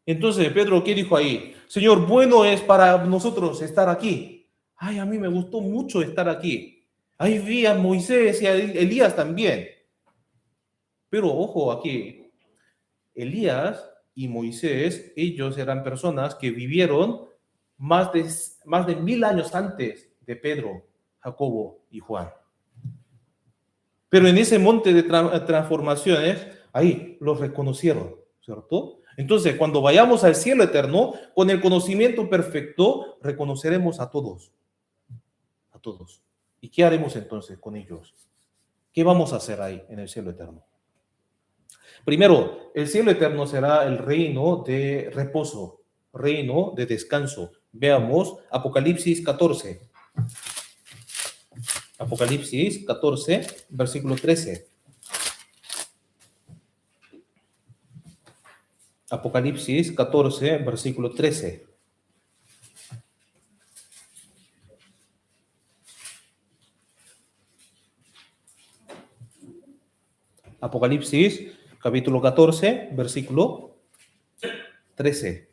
Entonces Pedro, ¿qué dijo ahí? Señor, bueno es para nosotros estar aquí. Ay, a mí me gustó mucho estar aquí. Ahí vi a Moisés y a Elías también. Pero ojo aquí, Elías y Moisés, ellos eran personas que vivieron más de 1000 años antes de Pedro, Jacobo y Juan. Pero en ese monte de transformaciones, ahí los reconocieron, ¿cierto? Entonces, cuando vayamos al cielo eterno, con el conocimiento perfecto, reconoceremos a todos. A todos. ¿Y qué haremos entonces con ellos? ¿Qué vamos a hacer ahí en el cielo eterno? Primero, el cielo eterno será el reino de reposo, reino de descanso. Veamos Apocalipsis 14. Apocalipsis 14, versículo 13. Apocalipsis 14, versículo 13. Apocalipsis, capítulo 14, versículo 13.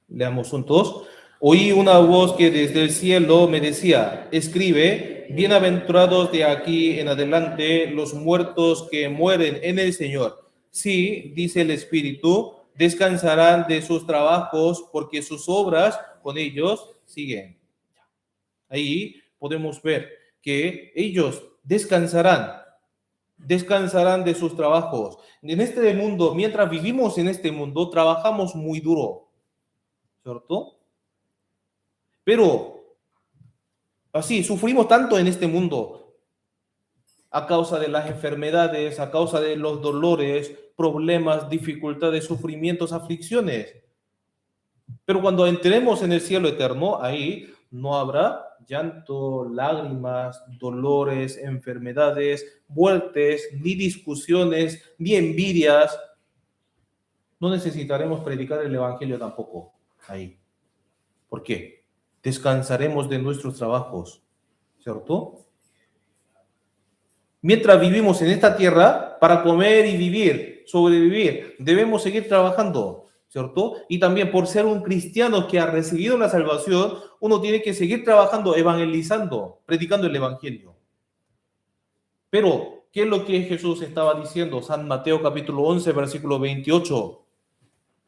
Leamos juntos. Oí una voz que desde el cielo me decía, escribe, bienaventurados de aquí en adelante los muertos que mueren en el Señor. Sí, dice el Espíritu, descansarán de sus trabajos porque sus obras con ellos siguen. Ahí podemos ver que ellos descansarán de sus trabajos. En este mundo, mientras vivimos en este mundo, trabajamos muy duro, ¿cierto? Pero así, sufrimos tanto en este mundo a causa de las enfermedades, a causa de los dolores, problemas, dificultades, sufrimientos, aflicciones. Pero cuando entremos en el cielo eterno, ahí no habrá llanto, lágrimas, dolores, enfermedades, muertes, ni discusiones, ni envidias. No necesitaremos predicar el evangelio tampoco ahí. ¿Por qué? Descansaremos de nuestros trabajos, ¿cierto? Mientras vivimos en esta tierra, para comer y vivir, sobrevivir, debemos seguir trabajando, ¿cierto? Y también por ser un cristiano que ha recibido la salvación, uno tiene que seguir trabajando, evangelizando, predicando el evangelio. Pero, ¿qué es lo que Jesús estaba diciendo? San Mateo capítulo 11, versículo 28.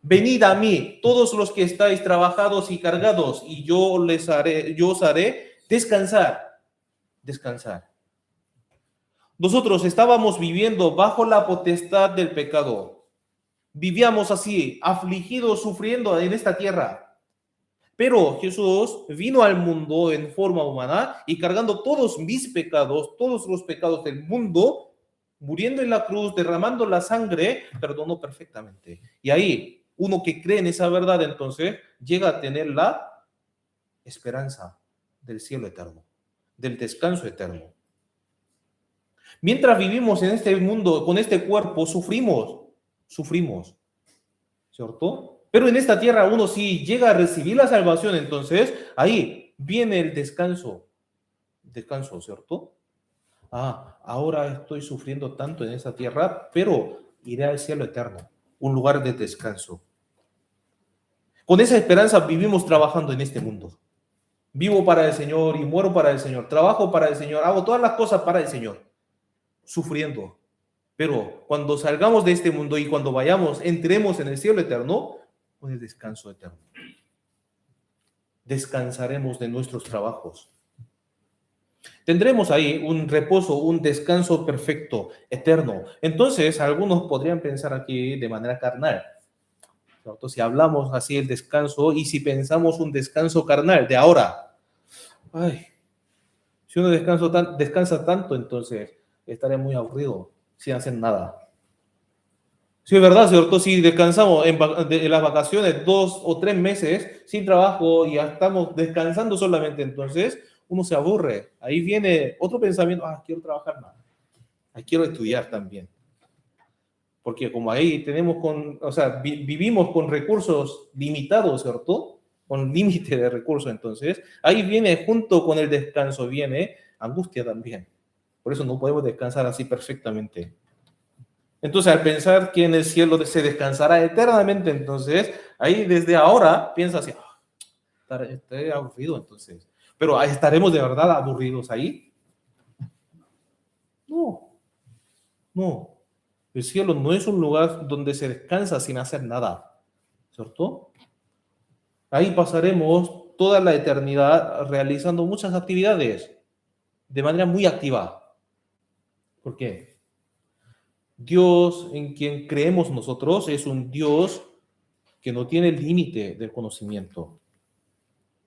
Venid a mí, todos los que estáis trabajados y cargados, y yo os haré descansar. Nosotros estábamos viviendo bajo la potestad del pecado. Vivíamos así, afligidos, sufriendo en esta tierra. Pero Jesús vino al mundo en forma humana y cargando todos mis pecados, todos los pecados del mundo, muriendo en la cruz, derramando la sangre, perdonó perfectamente. Y ahí, uno que cree en esa verdad, entonces, llega a tener la esperanza del cielo eterno, del descanso eterno. Mientras vivimos en este mundo, con este cuerpo, sufrimos, ¿cierto? Pero en esta tierra uno sí llega a recibir la salvación, entonces ahí viene el descanso, ¿cierto? Ahora estoy sufriendo tanto en esta tierra, pero iré al cielo eterno, un lugar de descanso. Con esa esperanza vivimos trabajando en este mundo. Vivo para el Señor y muero para el Señor, trabajo para el Señor, hago todas las cosas para el Señor, sufriendo. Pero cuando salgamos de este mundo y cuando entremos en el cielo eterno, con el descanso eterno. Descansaremos de nuestros trabajos. Tendremos ahí un reposo, un descanso perfecto, eterno. Entonces, algunos podrían pensar aquí de manera carnal. Entonces, si hablamos así el descanso y si pensamos un descanso carnal de ahora, si uno descansa tanto, entonces estaré muy aburrido sin hacer nada. Sí, es verdad, ¿cierto? Si descansamos en las vacaciones 2 o 3 meses sin trabajo y ya estamos descansando solamente, entonces uno se aburre. Ahí viene otro pensamiento, quiero trabajar más. Quiero estudiar también. Porque como ahí vivimos con recursos limitados, ¿cierto? Con límite de recursos, entonces ahí viene, junto con el descanso, viene angustia también. Por eso no podemos descansar así perfectamente. Entonces, al pensar que en el cielo se descansará eternamente, entonces, ahí desde ahora piensa así, estaré aburrido entonces. Pero ¿estaremos de verdad aburridos ahí? No. El cielo no es un lugar donde se descansa sin hacer nada, ¿cierto? Ahí pasaremos toda la eternidad realizando muchas actividades de manera muy activa. ¿Por qué? Dios en quien creemos nosotros es un Dios que no tiene límite del conocimiento,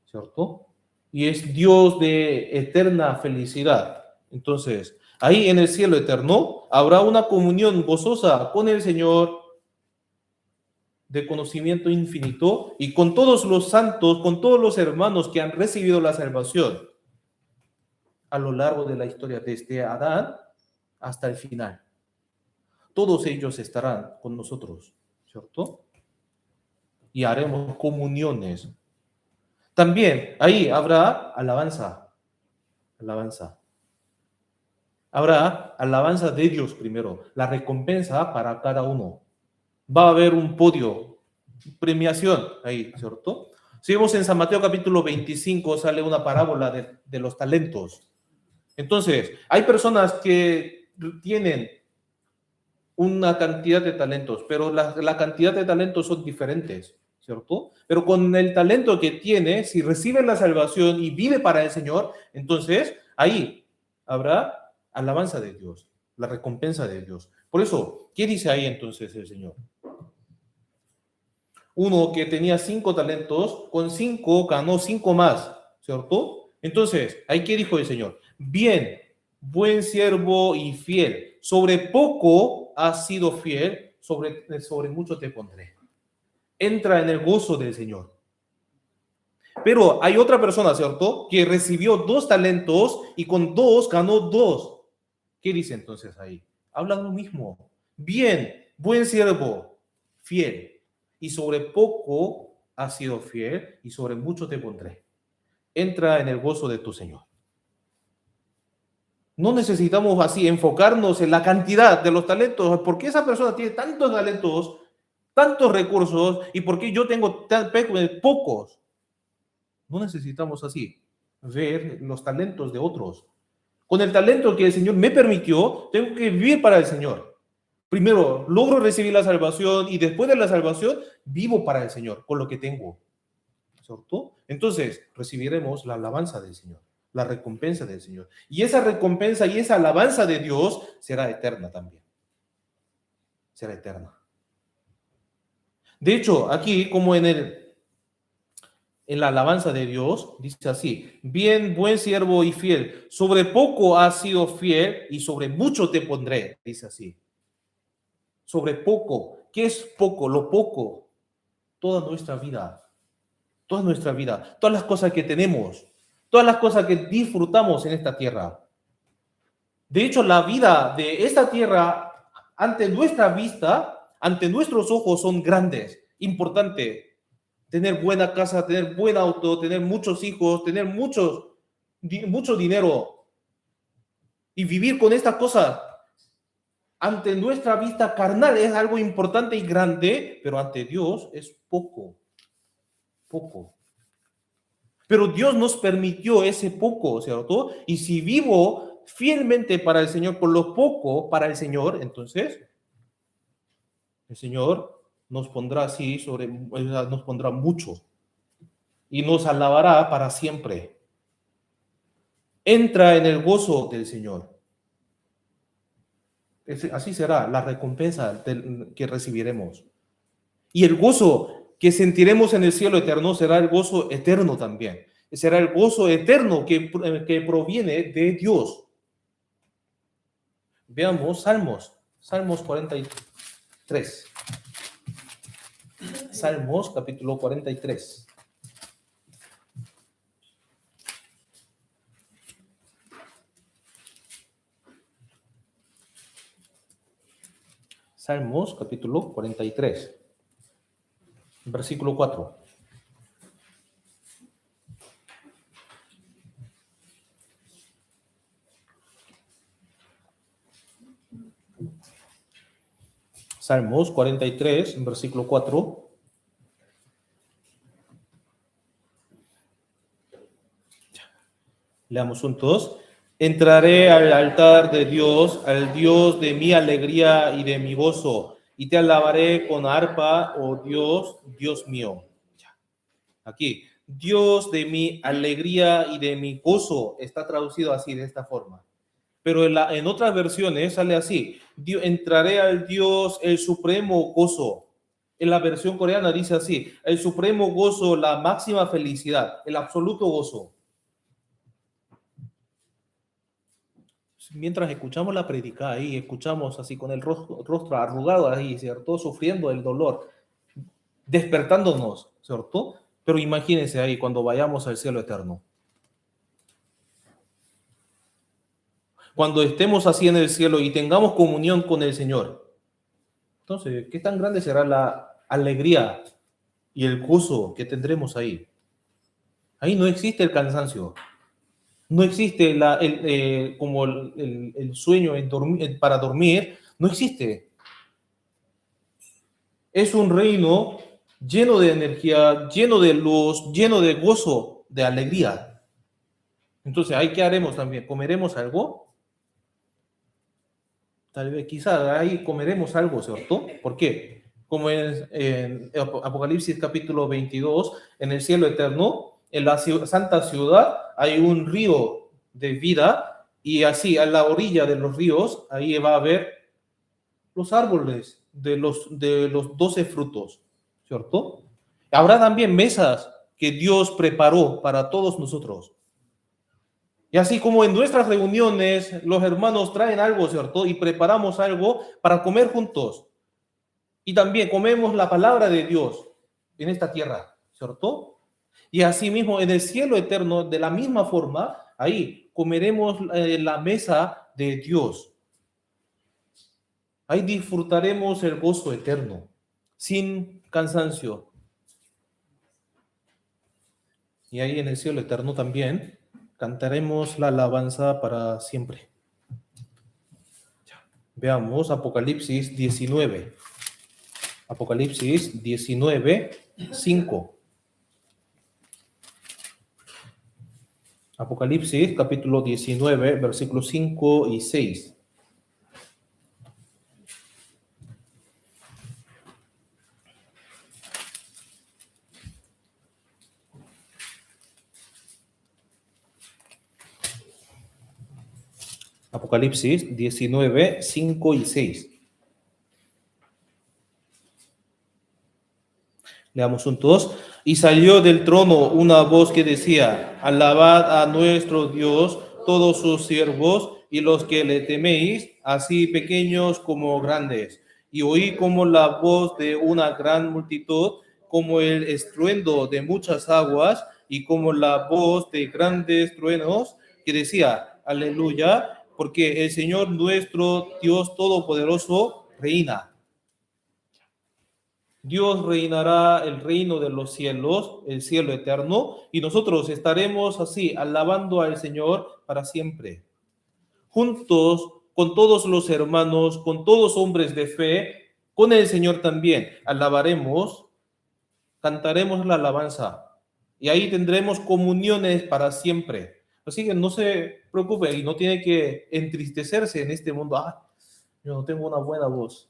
¿cierto? Y es Dios de eterna felicidad. Entonces, ahí en el cielo eterno habrá una comunión gozosa con el Señor de conocimiento infinito y con todos los santos, con todos los hermanos que han recibido la salvación a lo largo de la historia desde Adán hasta el final. Todos ellos estarán con nosotros, ¿cierto? Y haremos comuniones. También ahí habrá alabanza. Habrá alabanza de Dios primero, la recompensa para cada uno. Va a haber un podio, premiación ahí, ¿cierto? Si vemos en San Mateo capítulo 25, sale una parábola de los talentos. Entonces, hay personas que tienen una cantidad de talentos, pero la cantidad de talentos son diferentes, ¿cierto? Pero con el talento que tiene, si recibe la salvación y vive para el Señor, entonces ahí habrá alabanza de Dios, la recompensa de Dios. Por eso, ¿qué dice ahí entonces el Señor? Uno que tenía 5 talentos, con 5 ganó 5 más, ¿cierto? Entonces, ahí qué dijo el Señor: bien, buen siervo y fiel, sobre poco has sido fiel, sobre mucho te pondré. Entra en el gozo del Señor. Pero hay otra persona, ¿cierto?, que recibió 2 talentos y con 2 ganó 2. ¿Qué dice entonces ahí? Habla lo mismo. Bien, buen siervo, fiel, y sobre poco has sido fiel, y sobre mucho te pondré. Entra en el gozo de tu Señor. No necesitamos así enfocarnos en la cantidad de los talentos. ¿Por qué esa persona tiene tantos talentos, tantos recursos, y por qué yo tengo pocos? No necesitamos así ver los talentos de otros. Con el talento que el Señor me permitió, tengo que vivir para el Señor. Primero, logro recibir la salvación, y después de la salvación, vivo para el Señor con lo que tengo, ¿cierto? Entonces, recibiremos la alabanza del Señor, la recompensa del Señor. Y esa recompensa y esa alabanza de Dios será eterna también. Será eterna. De hecho, aquí, como en la alabanza de Dios, dice así: bien, buen siervo y fiel, sobre poco has sido fiel y sobre mucho te pondré, dice así. Sobre poco. ¿Qué es poco? Lo poco. Toda nuestra vida, todas las cosas que tenemos, todas las cosas que disfrutamos en esta tierra. De hecho, la vida de esta tierra, ante nuestra vista, ante nuestros ojos, son grandes, importantes. Tener buena casa, tener buen auto, tener muchos hijos, tener mucho dinero y vivir con estas cosas. Ante nuestra vista carnal es algo importante y grande, pero ante Dios es poco, poco. Pero Dios nos permitió ese poco, ¿cierto? Y si vivo fielmente para el Señor, por lo poco para el Señor, entonces el Señor nos pondrá así nos pondrá mucho y nos alabará para siempre. Entra en el gozo del Señor. Así será la recompensa que recibiremos. Y el gozo que sentiremos en el cielo eterno será el gozo eterno también. Será el gozo eterno que proviene de Dios. Veamos Salmos 43. Salmos capítulo 43. Salmos capítulo 43, versículo 4. Salmos 43, versículo 4. Leamos juntos. Entraré al altar de Dios, al Dios de mi alegría y de mi gozo, y te alabaré con arpa, oh Dios, Dios mío. Aquí, Dios de mi alegría y de mi gozo, está traducido así, de esta forma. Pero en otras versiones sale así: entraré al Dios, el supremo gozo. En la versión coreana dice así: el supremo gozo, la máxima felicidad, el absoluto gozo. Mientras escuchamos la prédica ahí, escuchamos así con el rostro arrugado ahí, ¿cierto? Sufriendo el dolor, despertándonos, ¿cierto? Pero imagínense ahí cuando vayamos al cielo eterno. Cuando estemos así en el cielo y tengamos comunión con el Señor. Entonces, ¿qué tan grande será la alegría y el gozo que tendremos ahí? Ahí no existe el cansancio. No existe como el sueño para dormir, no existe. Es un reino lleno de energía, lleno de luz, lleno de gozo, de alegría. Entonces, ¿ahí qué haremos también? ¿Comeremos algo? Tal vez, quizá ahí comeremos algo, ¿cierto? ¿Por qué? Como en Apocalipsis capítulo 22, en el cielo eterno, en la santa ciudad, hay un río de vida y así a la orilla de los ríos, ahí va a haber los árboles de los 12 frutos, ¿cierto? Habrá también mesas que Dios preparó para todos nosotros. Y así como en nuestras reuniones los hermanos traen algo, ¿cierto? Y preparamos algo para comer juntos. Y también comemos la palabra de Dios en esta tierra, ¿cierto? Y asimismo en el cielo eterno, de la misma forma, ahí comeremos la mesa de Dios. Ahí disfrutaremos el gozo eterno, sin cansancio. Y ahí en el cielo eterno también cantaremos la alabanza para siempre. Veamos Apocalipsis 19. Apocalipsis 19, 5. Apocalipsis capítulo 19, versículos 5 y 6. Apocalipsis 19, 5 y 6. Leamos juntos. Y salió del trono una voz que decía: alabad a nuestro Dios, todos sus siervos y los que le teméis, así pequeños como grandes. Y oí como la voz de una gran multitud, como el estruendo de muchas aguas, y como la voz de grandes truenos, que decía: aleluya, porque el Señor nuestro Dios Todopoderoso reina. Dios reinará el reino de los cielos, el cielo eterno, y nosotros estaremos así, alabando al Señor para siempre. Juntos, con todos los hermanos, con todos hombres de fe, con el Señor también, alabaremos, cantaremos la alabanza, y ahí tendremos comuniones para siempre. Así que no se preocupe y no tiene que entristecerse en este mundo. Yo no tengo una buena voz,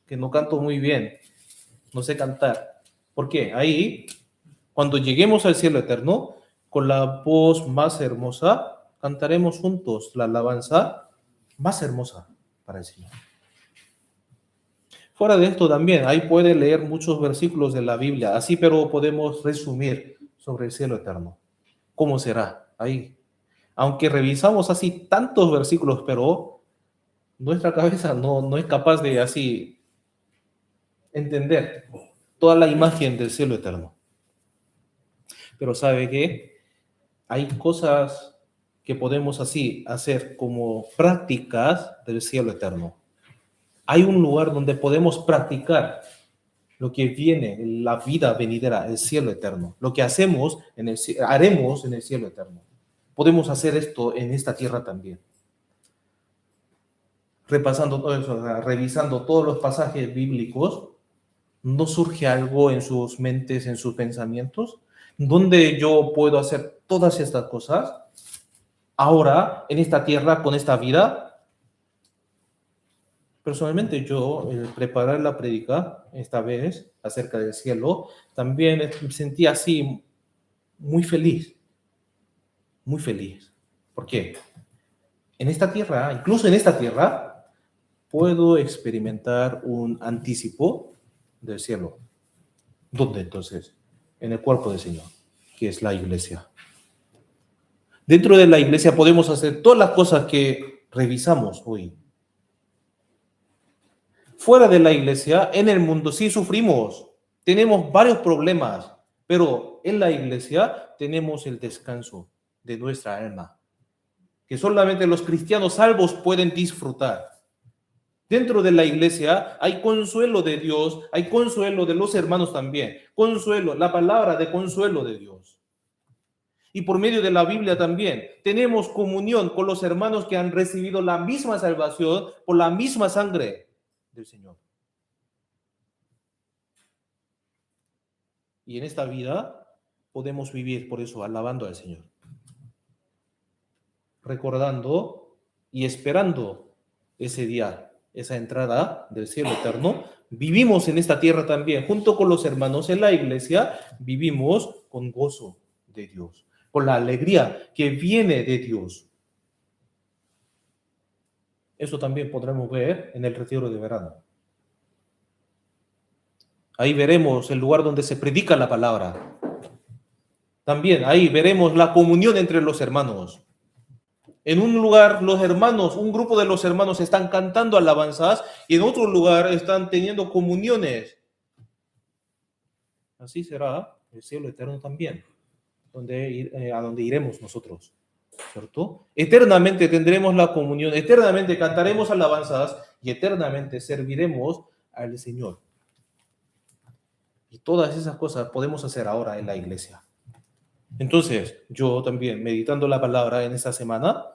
que no canto muy bien. No sé cantar. ¿Por qué? Ahí, cuando lleguemos al cielo eterno, con la voz más hermosa, cantaremos juntos la alabanza más hermosa para el Señor. Fuera de esto también, ahí puede leer muchos versículos de la Biblia, así pero podemos resumir sobre el cielo eterno. ¿Cómo será ahí? Aunque revisamos así tantos versículos, pero nuestra cabeza no es capaz de así entender toda la imagen del cielo eterno. Pero ¿sabe qué? Hay cosas que podemos así hacer como prácticas del cielo eterno. Hay un lugar donde podemos practicar lo que viene, la vida venidera, el cielo eterno. Lo que haremos en el cielo eterno. Podemos hacer esto en esta tierra también. Repasando todo eso, revisando todos los pasajes bíblicos, ¿no surge algo en sus mentes, en sus pensamientos? ¿Dónde yo puedo hacer todas estas cosas ahora, en esta tierra, con esta vida? Personalmente yo, al preparar la prédica, esta vez, acerca del cielo, también me sentí así muy feliz. Muy feliz. ¿Por qué? En esta tierra, incluso en esta tierra, puedo experimentar un anticipo del cielo. ¿Dónde entonces? En el cuerpo del Señor, que es la iglesia. Dentro de la iglesia podemos hacer todas las cosas que revisamos hoy. Fuera de la iglesia, en el mundo sí sufrimos, tenemos varios problemas, pero en la iglesia tenemos el descanso de nuestra alma, que solamente los cristianos salvos pueden disfrutar. Dentro de la iglesia hay consuelo de Dios, hay consuelo de los hermanos también, consuelo, la palabra de consuelo de Dios. Y por medio de la Biblia también tenemos comunión con los hermanos que han recibido la misma salvación por la misma sangre del Señor. Y en esta vida podemos vivir por eso, alabando al Señor, recordando y esperando ese día, esa entrada del cielo eterno. Vivimos en esta tierra también, junto con los hermanos en la iglesia, vivimos con gozo de Dios, con la alegría que viene de Dios. Eso también podremos ver en el retiro de verano. Ahí veremos el lugar donde se predica la palabra. También ahí veremos la comunión entre los hermanos. En un lugar los hermanos, un grupo de los hermanos están cantando alabanzas y en otro lugar están teniendo comuniones. Así será el cielo eterno también, a donde iremos nosotros, ¿cierto? Eternamente tendremos la comunión, eternamente cantaremos alabanzas y eternamente serviremos al Señor. Y todas esas cosas podemos hacer ahora en la iglesia. Entonces, yo también, meditando la palabra en esta semana,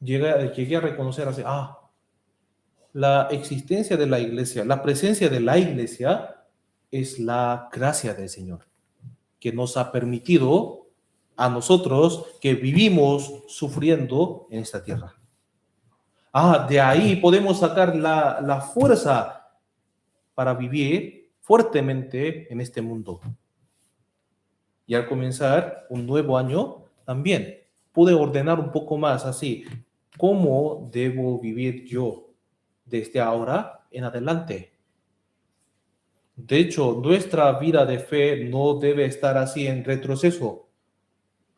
llegué a reconocer así, la existencia de la iglesia, la presencia de la iglesia es la gracia del Señor, que nos ha permitido a nosotros que vivimos sufriendo en esta tierra. De ahí podemos sacar la fuerza para vivir fuertemente en este mundo. Y al comenzar un nuevo año, también pude ordenar un poco más así, ¿cómo debo vivir yo desde ahora en adelante? De hecho, nuestra vida de fe no debe estar así en retroceso,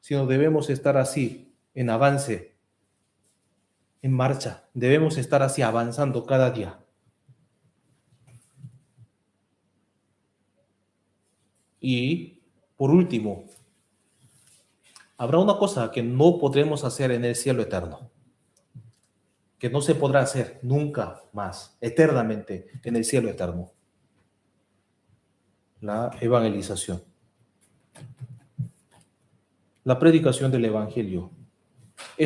sino debemos estar así en avance, en marcha. Debemos estar así avanzando cada día. Y por último, habrá una cosa que no podremos hacer en el cielo eterno, que no se podrá hacer nunca más, eternamente, en el cielo eterno. La evangelización. La predicación del evangelio.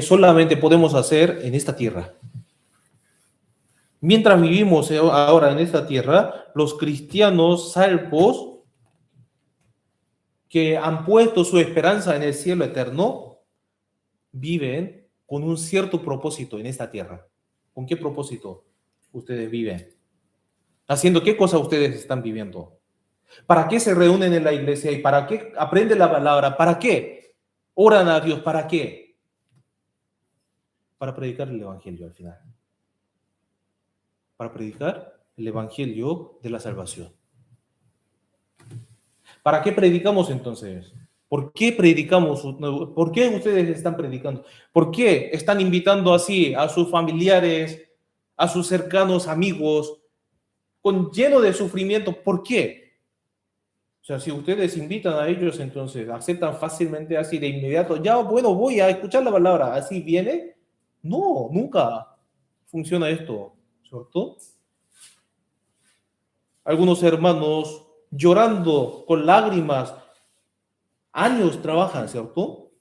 Solamente podemos hacer en esta tierra. Mientras vivimos ahora en esta tierra, los cristianos salvos que han puesto su esperanza en el cielo eterno, viven con un cierto propósito en esta tierra. ¿Con qué propósito ustedes viven? ¿Haciendo qué cosa ustedes están viviendo? ¿Para qué se reúnen en la iglesia y para qué aprenden la palabra? ¿Para qué oran a Dios? ¿Para qué? Para predicar el evangelio al final. Para predicar el evangelio de la salvación. ¿Para qué predicamos entonces? ¿Por qué predicamos? ¿Por qué ustedes están predicando? ¿Por qué están invitando así a sus familiares, a sus cercanos amigos, lleno de sufrimiento? ¿Por qué? O sea, si ustedes invitan a ellos, entonces aceptan fácilmente así de inmediato, ya, bueno, voy a escuchar la palabra, ¿así viene? No, nunca funciona esto, ¿cierto? Algunos hermanos llorando con lágrimas, años trabajan, ¿cierto?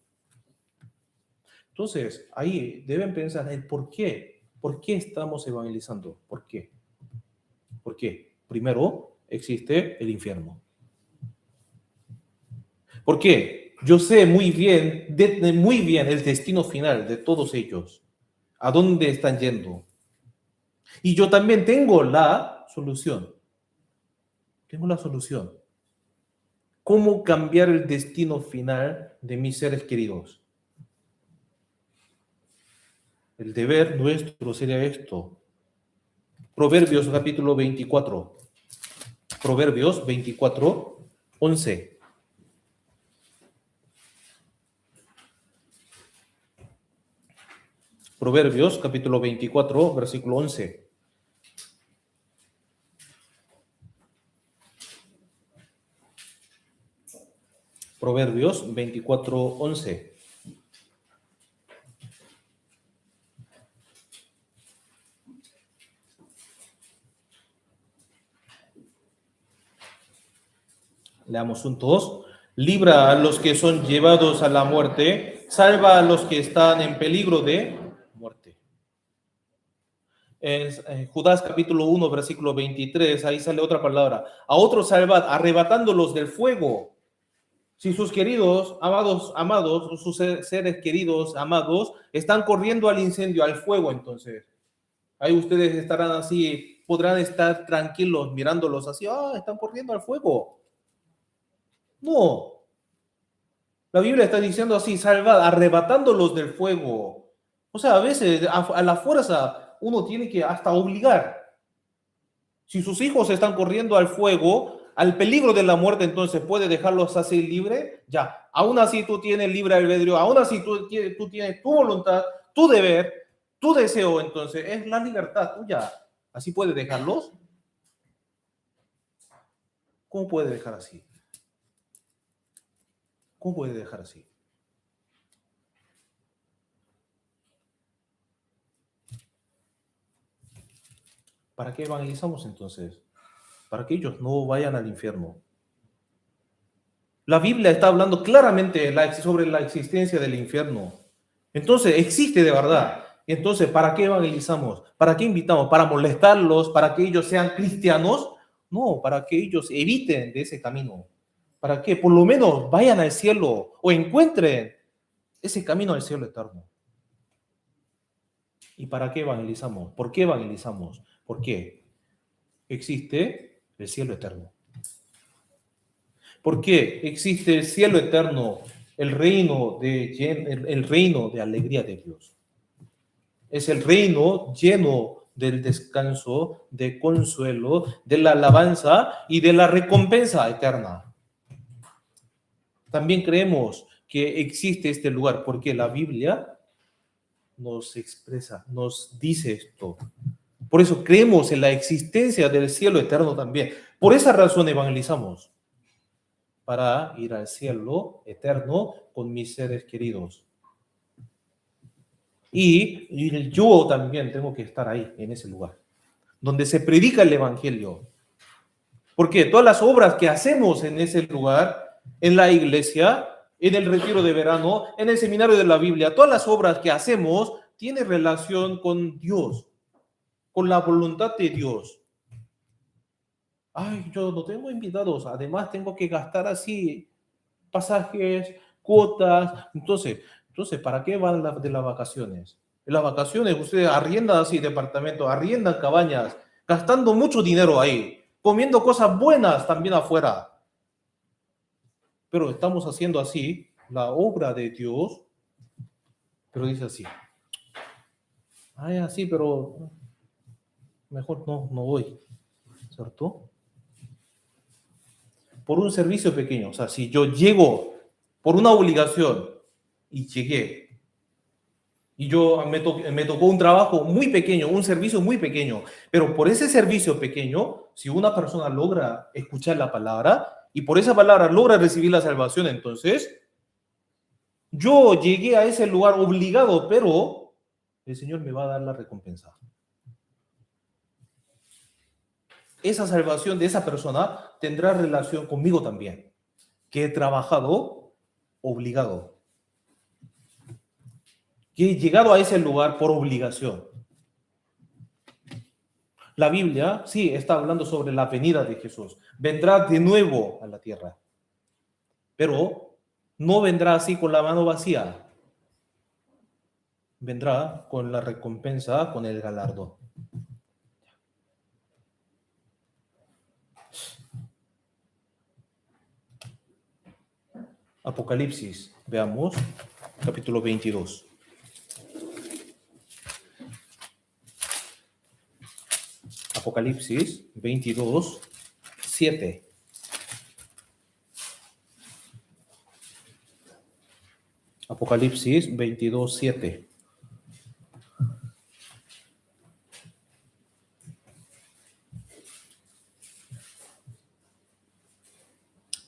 Entonces, ahí deben pensar en por qué estamos evangelizando, ¿por qué? ¿Por qué? Primero, existe el infierno. ¿Por qué? Yo sé muy bien el destino final de todos ellos, a dónde están yendo. Y yo también tengo la solución. Tengo la solución. ¿Cómo cambiar el destino final de mis seres queridos? El deber nuestro sería esto. Proverbios capítulo 24. Proverbios 24, 11. Proverbios capítulo 24, versículo 11. Proverbios 24, 11. Leamos juntos. libra a los que son llevados a la muerte, salva a los que están en peligro de muerte. En Judas capítulo 1, versículo 23, ahí sale otra palabra. A otros salvad, arrebatándolos del fuego. Si sus queridos, amados, sus seres queridos, amados, están corriendo al incendio, al fuego, entonces, ahí ustedes estarán así, podrán estar tranquilos mirándolos así, están corriendo al fuego. No. La Biblia está diciendo así, salvad, arrebatándolos del fuego. O sea, a veces a la fuerza uno tiene que hasta obligar. Si sus hijos están corriendo al fuego, al peligro de la muerte, entonces puede dejarlos así libre. Ya, aún así tú tienes libre albedrío, aún así tú tienes tu voluntad, tu deber, tu deseo, entonces es la libertad tuya. ¿Así puede dejarlos? ¿Cómo puede dejar así? ¿Cómo puede dejar así? ¿Para qué evangelizamos entonces? Para que ellos no vayan al infierno. La Biblia está hablando claramente sobre la existencia del infierno. Entonces, existe de verdad. Entonces, ¿para qué evangelizamos? ¿Para qué invitamos? ¿Para molestarlos? ¿Para que ellos sean cristianos? No, para que ellos eviten de ese camino. Para que por lo menos vayan al cielo o encuentren ese camino al cielo eterno. ¿Y para qué evangelizamos? ¿Por qué evangelizamos? ¿Por qué? Existe el cielo eterno. ¿Por qué existe el cielo eterno, el reino de alegría de Dios? Es el reino lleno del descanso, de consuelo, de la alabanza y de la recompensa eterna. También creemos que existe este lugar porque la Biblia nos expresa, nos dice esto. Por eso creemos en la existencia del cielo eterno también. Por esa razón evangelizamos, para ir al cielo eterno con mis seres queridos. Y yo también tengo que estar ahí, en ese lugar, donde se predica el evangelio. Porque todas las obras que hacemos en ese lugar, en la iglesia, en el retiro de verano, en el seminario de la Biblia, todas las obras que hacemos tienen relación con Dios, con la voluntad de Dios. Ay, yo no tengo invitados, además tengo que gastar así pasajes, cuotas. Entonces, ¿para qué van de las vacaciones? En las vacaciones ustedes arriendan así departamentos, arriendan cabañas, gastando mucho dinero ahí, comiendo cosas buenas también afuera. Pero estamos haciendo así la obra de Dios, pero dice así. Ay, así, pero mejor no voy, ¿cierto? Por un servicio pequeño, o sea, si yo llego por una obligación y llegué, y yo me tocó un trabajo muy pequeño, un servicio muy pequeño, pero por ese servicio pequeño, si una persona logra escuchar la palabra y por esa palabra logra recibir la salvación, entonces yo llegué a ese lugar obligado, pero el Señor me va a dar la recompensa. Esa salvación de esa persona tendrá relación conmigo también, que he trabajado obligado, que he llegado a ese lugar por obligación. La Biblia, sí, está hablando sobre la venida de Jesús. Vendrá de nuevo a la tierra, pero no vendrá así con la mano vacía. Vendrá con la recompensa, con el galardón. Apocalipsis, veamos, capítulo 22. Apocalipsis 22, 7. Apocalipsis 22, 7.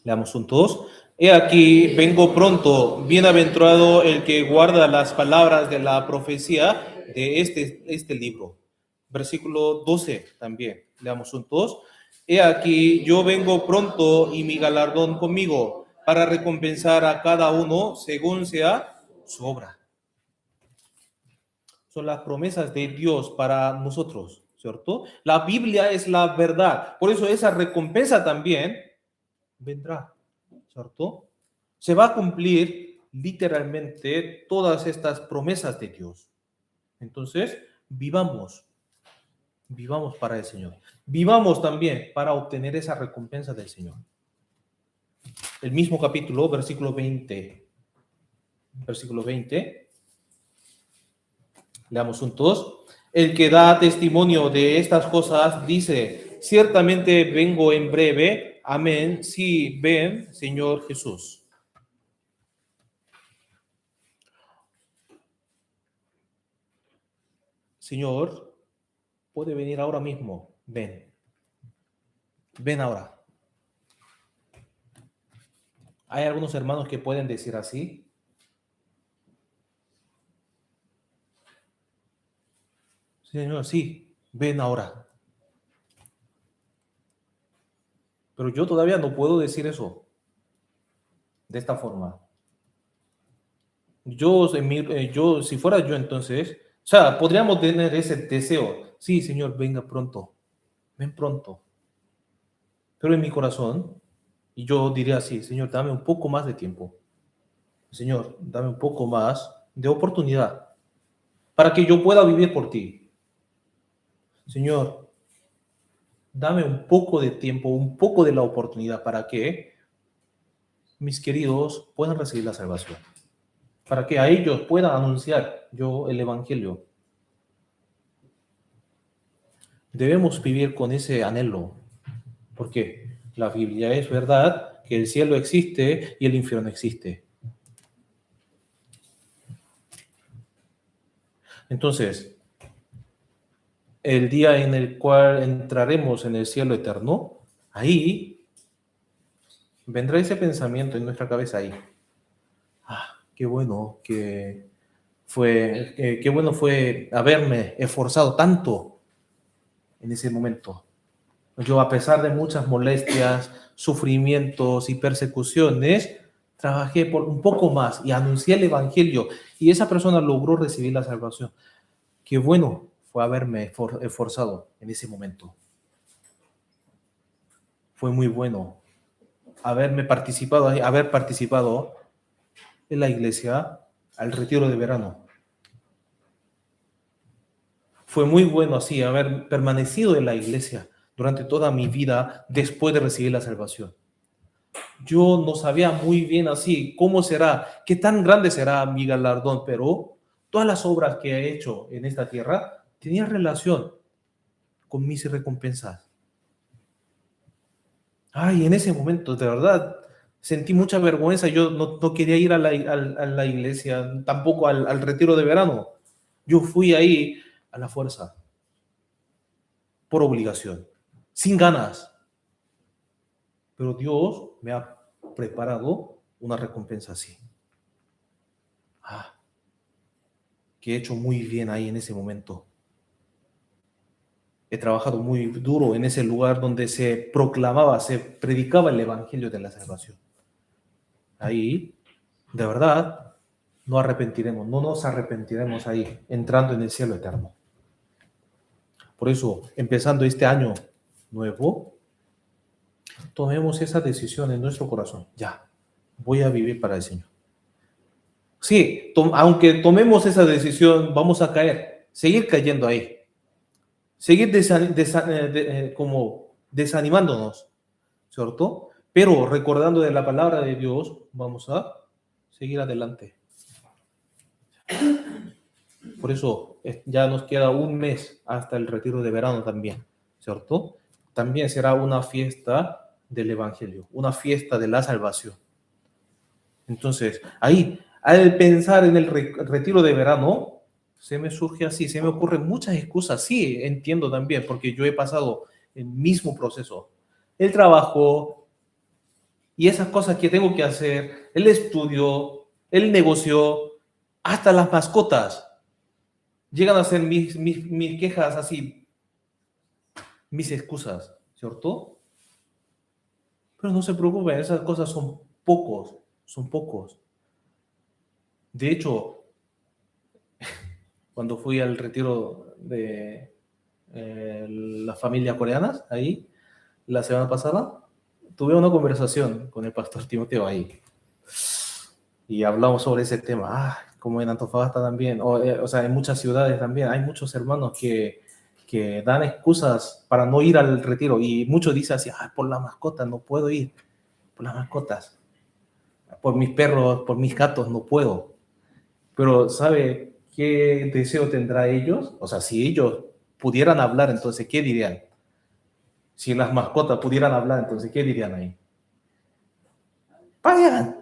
Leamos juntos. He aquí, vengo pronto, bienaventurado el que guarda las palabras de la profecía de este libro. Versículo 12 también. Leamos juntos. He aquí, yo vengo pronto y mi galardón conmigo, para recompensar a cada uno según sea su obra. Son las promesas de Dios para nosotros, ¿cierto? La Biblia es la verdad. Por eso esa recompensa también vendrá, ¿cierto? Se va a cumplir literalmente todas estas promesas de Dios. Entonces, vivamos para el Señor. Vivamos también para obtener esa recompensa del Señor. El mismo capítulo, versículo 20. Versículo 20. Leamos juntos. El que da testimonio de estas cosas dice, ciertamente vengo en breve. Amén. Sí, ven, Señor Jesús. Señor, puede venir ahora mismo. Ven. Ven ahora. ¿Hay algunos hermanos que pueden decir así? Señor, sí, ven ahora. Pero yo todavía no puedo decir eso de esta forma. Yo, si fuera yo entonces, o sea, podríamos tener ese deseo. Sí, Señor, venga pronto. Ven pronto. Pero en mi corazón, y yo diría así, Señor, dame un poco más de tiempo. Señor, dame un poco más de oportunidad para que yo pueda vivir por ti. Señor, dame un poco de tiempo, un poco de la oportunidad para que mis queridos puedan recibir la salvación, para que a ellos pueda anunciar yo el Evangelio. Debemos vivir con ese anhelo, porque la Biblia es verdad que el cielo existe y el infierno existe. Entonces, el día en el cual entraremos en el cielo eterno, ahí vendrá ese pensamiento en nuestra cabeza ahí. Qué bueno qué bueno fue haberme esforzado tanto en ese momento. Yo, a pesar de muchas molestias, sufrimientos y persecuciones, trabajé por un poco más y anuncié el Evangelio y esa persona logró recibir la salvación. Qué bueno fue haberme esforzado en ese momento. Fue muy bueno haber participado en la iglesia al retiro de verano. Fue muy bueno así haber permanecido en la iglesia durante toda mi vida después de recibir la salvación. Yo no sabía muy bien así cómo será, qué tan grande será mi galardón, pero todas las obras que he hecho en esta tierra tenían relación con mis recompensas. En ese momento, de verdad, sentí mucha vergüenza. Yo no quería ir a la iglesia, tampoco al retiro de verano. Yo fui ahí a la fuerza, por obligación, sin ganas. Pero Dios me ha preparado una recompensa así. Que he hecho muy bien ahí en ese momento. He trabajado muy duro en ese lugar donde se proclamaba, se predicaba el Evangelio de la salvación. Ahí, de verdad, no nos arrepentiremos ahí, entrando en el cielo eterno. Por eso, empezando este año nuevo, tomemos esa decisión en nuestro corazón. Ya, voy a vivir para el Señor. Sí, aunque tomemos esa decisión, vamos a caer, seguir cayendo ahí. Seguir como desanimándonos, ¿cierto? Pero recordando de la palabra de Dios, vamos a seguir adelante. Por eso ya nos queda un mes hasta el retiro de verano también, ¿cierto? También será una fiesta del Evangelio, una fiesta de la salvación. Entonces, ahí, al pensar en el retiro de verano, se me surge así, se me ocurren muchas excusas. Sí, entiendo también, porque yo he pasado el mismo proceso. El trabajo y esas cosas que tengo que hacer, el estudio, el negocio, hasta las mascotas. Llegan a ser mis quejas así, mis excusas, ¿cierto? Pero no se preocupen, esas cosas son pocos, son pocos. De hecho, cuando fui al retiro de las familias coreanas, ahí, la semana pasada, tuve una conversación con el pastor Timoteo ahí. Y hablamos sobre ese tema. Como en Antofagasta también, o sea, en muchas ciudades también, hay muchos hermanos que dan excusas para no ir al retiro. Y muchos dicen así, por las mascotas no puedo ir, por las mascotas. Por mis perros, por mis gatos no puedo. Pero ¿sabe qué deseo tendrá ellos? O sea, si ellos pudieran hablar, entonces, ¿qué dirían? Si las mascotas pudieran hablar, entonces, ¿qué dirían ahí? Vayan.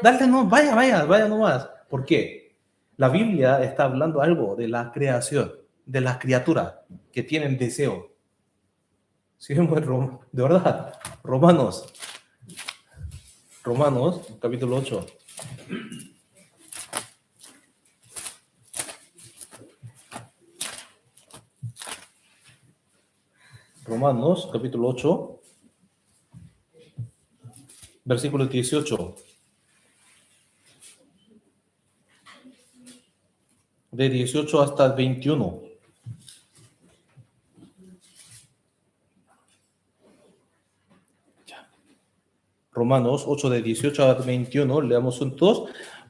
Dale, no, vaya nomás. ¿Por qué? La Biblia está hablando algo de la creación, de las criaturas que tienen deseo. Sí, de verdad. Romanos, capítulo 8. Romanos, capítulo 8, versículo 18. De 18 hasta 21. Romanos 8 de 18 a 21, leamos juntos.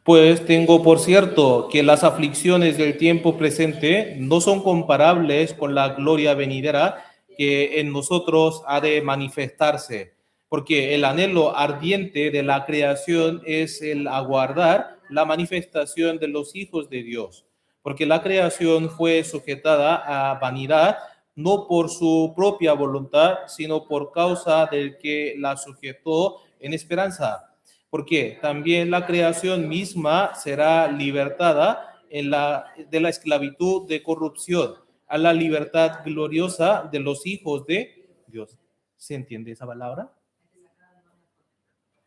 Pues tengo por cierto que las aflicciones del tiempo presente no son comparables con la gloria venidera que en nosotros ha de manifestarse, porque el anhelo ardiente de la creación es el aguardar la manifestación de los hijos de Dios, porque la creación fue sujetada a vanidad, no por su propia voluntad, sino por causa del que la sujetó en esperanza, porque también la creación misma será libertada de la esclavitud de corrupción a la libertad gloriosa de los hijos de Dios. ¿Se entiende esa palabra?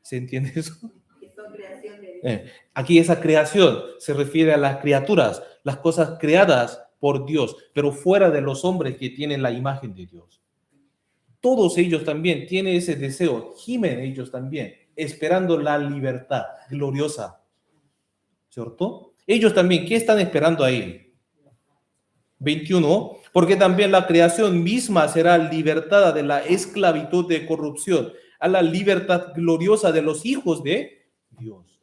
¿Se entiende eso? Aquí esa creación se refiere a las criaturas, las cosas creadas por Dios, pero fuera de los hombres que tienen la imagen de Dios. Todos ellos también tienen ese deseo, gimen ellos también, esperando la libertad gloriosa, ¿cierto? Ellos también, ¿qué están esperando ahí? 21, porque también la creación misma será libertada de la esclavitud de corrupción a la libertad gloriosa de los hijos de Dios.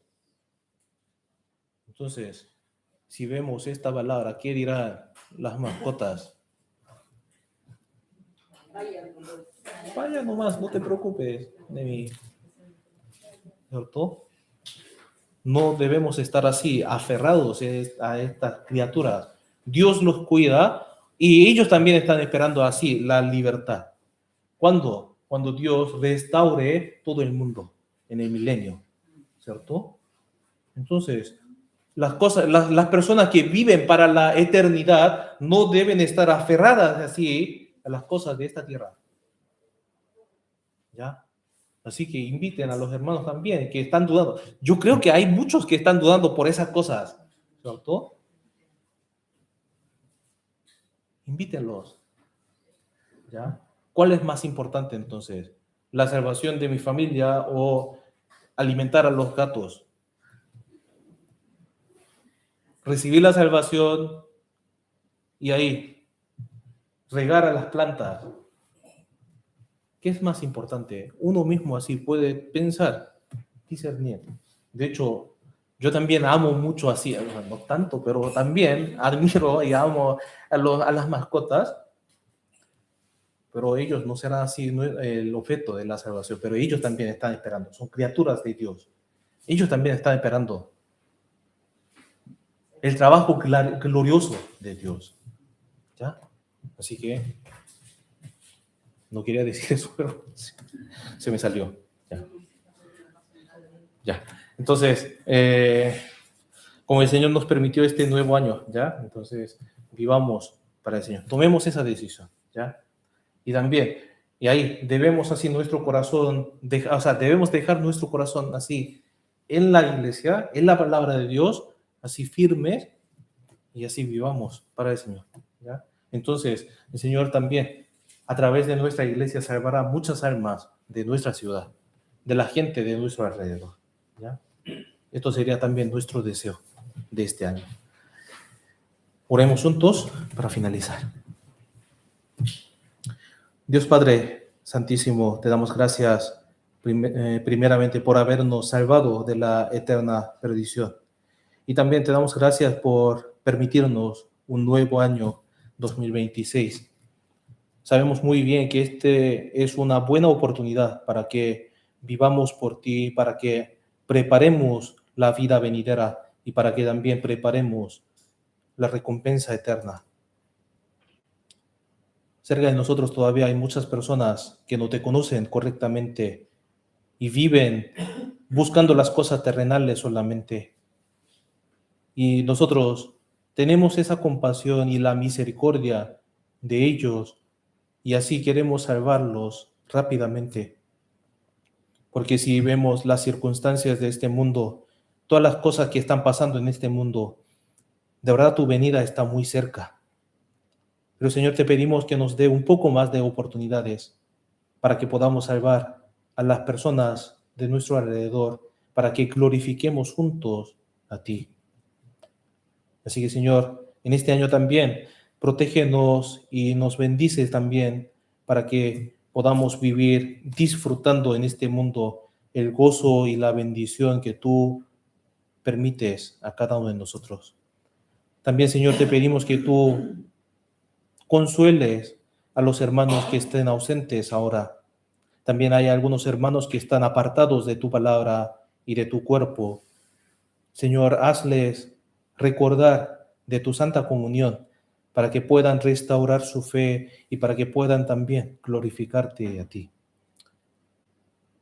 Entonces, si vemos esta palabra, ¿qué dirán las mascotas? Vaya nomás, no te preocupes de mí. ¿Cierto? No debemos estar así, aferrados a estas criaturas. Dios los cuida y ellos también están esperando así la libertad. ¿Cuándo? Cuando Dios restaure todo el mundo en el milenio, ¿cierto? Entonces, las personas que viven para la eternidad no deben estar aferradas así a las cosas de esta tierra. ¿Ya? Así que inviten a los hermanos también que están dudando. Yo creo que hay muchos que están dudando por esas cosas, ¿cierto? Invítenlos. ¿Ya? ¿Cuál es más importante entonces? ¿La salvación de mi familia o alimentar a los gatos? Recibir la salvación y ahí regar a las plantas. ¿Qué es más importante? Uno mismo así puede pensar, discernir. De hecho, yo también amo mucho así, no tanto, pero también admiro y amo a las mascotas, pero ellos no serán así el objeto de la salvación, pero ellos también están esperando, son criaturas de Dios. Ellos también están esperando el trabajo glorioso de Dios. ¿Ya? Así que no quería decir eso, pero se me salió. Ya. Entonces, como el Señor nos permitió este nuevo año, ¿ya? Entonces, vivamos para el Señor. Tomemos esa decisión, ¿ya? Y también, y ahí debemos así nuestro corazón, debemos dejar nuestro corazón así en la iglesia, en la palabra de Dios, así firmes, y así vivamos para el Señor, ¿ya? Entonces, el Señor también, a través de nuestra iglesia, salvará muchas almas de nuestra ciudad, de la gente de nuestro alrededor, ¿ya? Esto sería también nuestro deseo de este año. Oremos juntos para finalizar. Dios Padre Santísimo, te damos gracias primeramente por habernos salvado de la eterna perdición. Y también te damos gracias por permitirnos un nuevo año 2026. Sabemos muy bien que este es una buena oportunidad para que vivamos por ti, para que preparemos la vida venidera y para que también preparemos la recompensa eterna. Cerca de nosotros todavía hay muchas personas que no te conocen correctamente y viven buscando las cosas terrenales solamente. Y nosotros tenemos esa compasión y la misericordia de ellos y así queremos salvarlos rápidamente. Porque si vemos las circunstancias de este mundo, todas las cosas que están pasando en este mundo, de verdad tu venida está muy cerca. Pero Señor, te pedimos que nos dé un poco más de oportunidades para que podamos salvar a las personas de nuestro alrededor, para que glorifiquemos juntos a ti. Así que, Señor, en este año también, protégenos y nos bendices también para que podamos vivir disfrutando en este mundo el gozo y la bendición que tú permites a cada uno de nosotros. También, Señor, te pedimos que tú consueles a los hermanos que estén ausentes ahora. También hay algunos hermanos que están apartados de tu palabra y de tu cuerpo. Señor, hazles recordar de tu santa comunión para que puedan restaurar su fe y para que puedan también glorificarte a ti.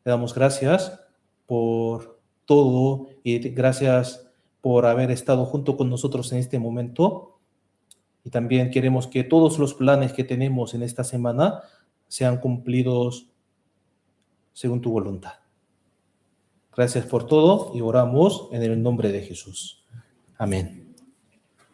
Te damos gracias por todo y gracias por haber estado junto con nosotros en este momento. Y también queremos que todos los planes que tenemos en esta semana sean cumplidos según tu voluntad. Gracias por todo y oramos en el nombre de Jesús. Amén.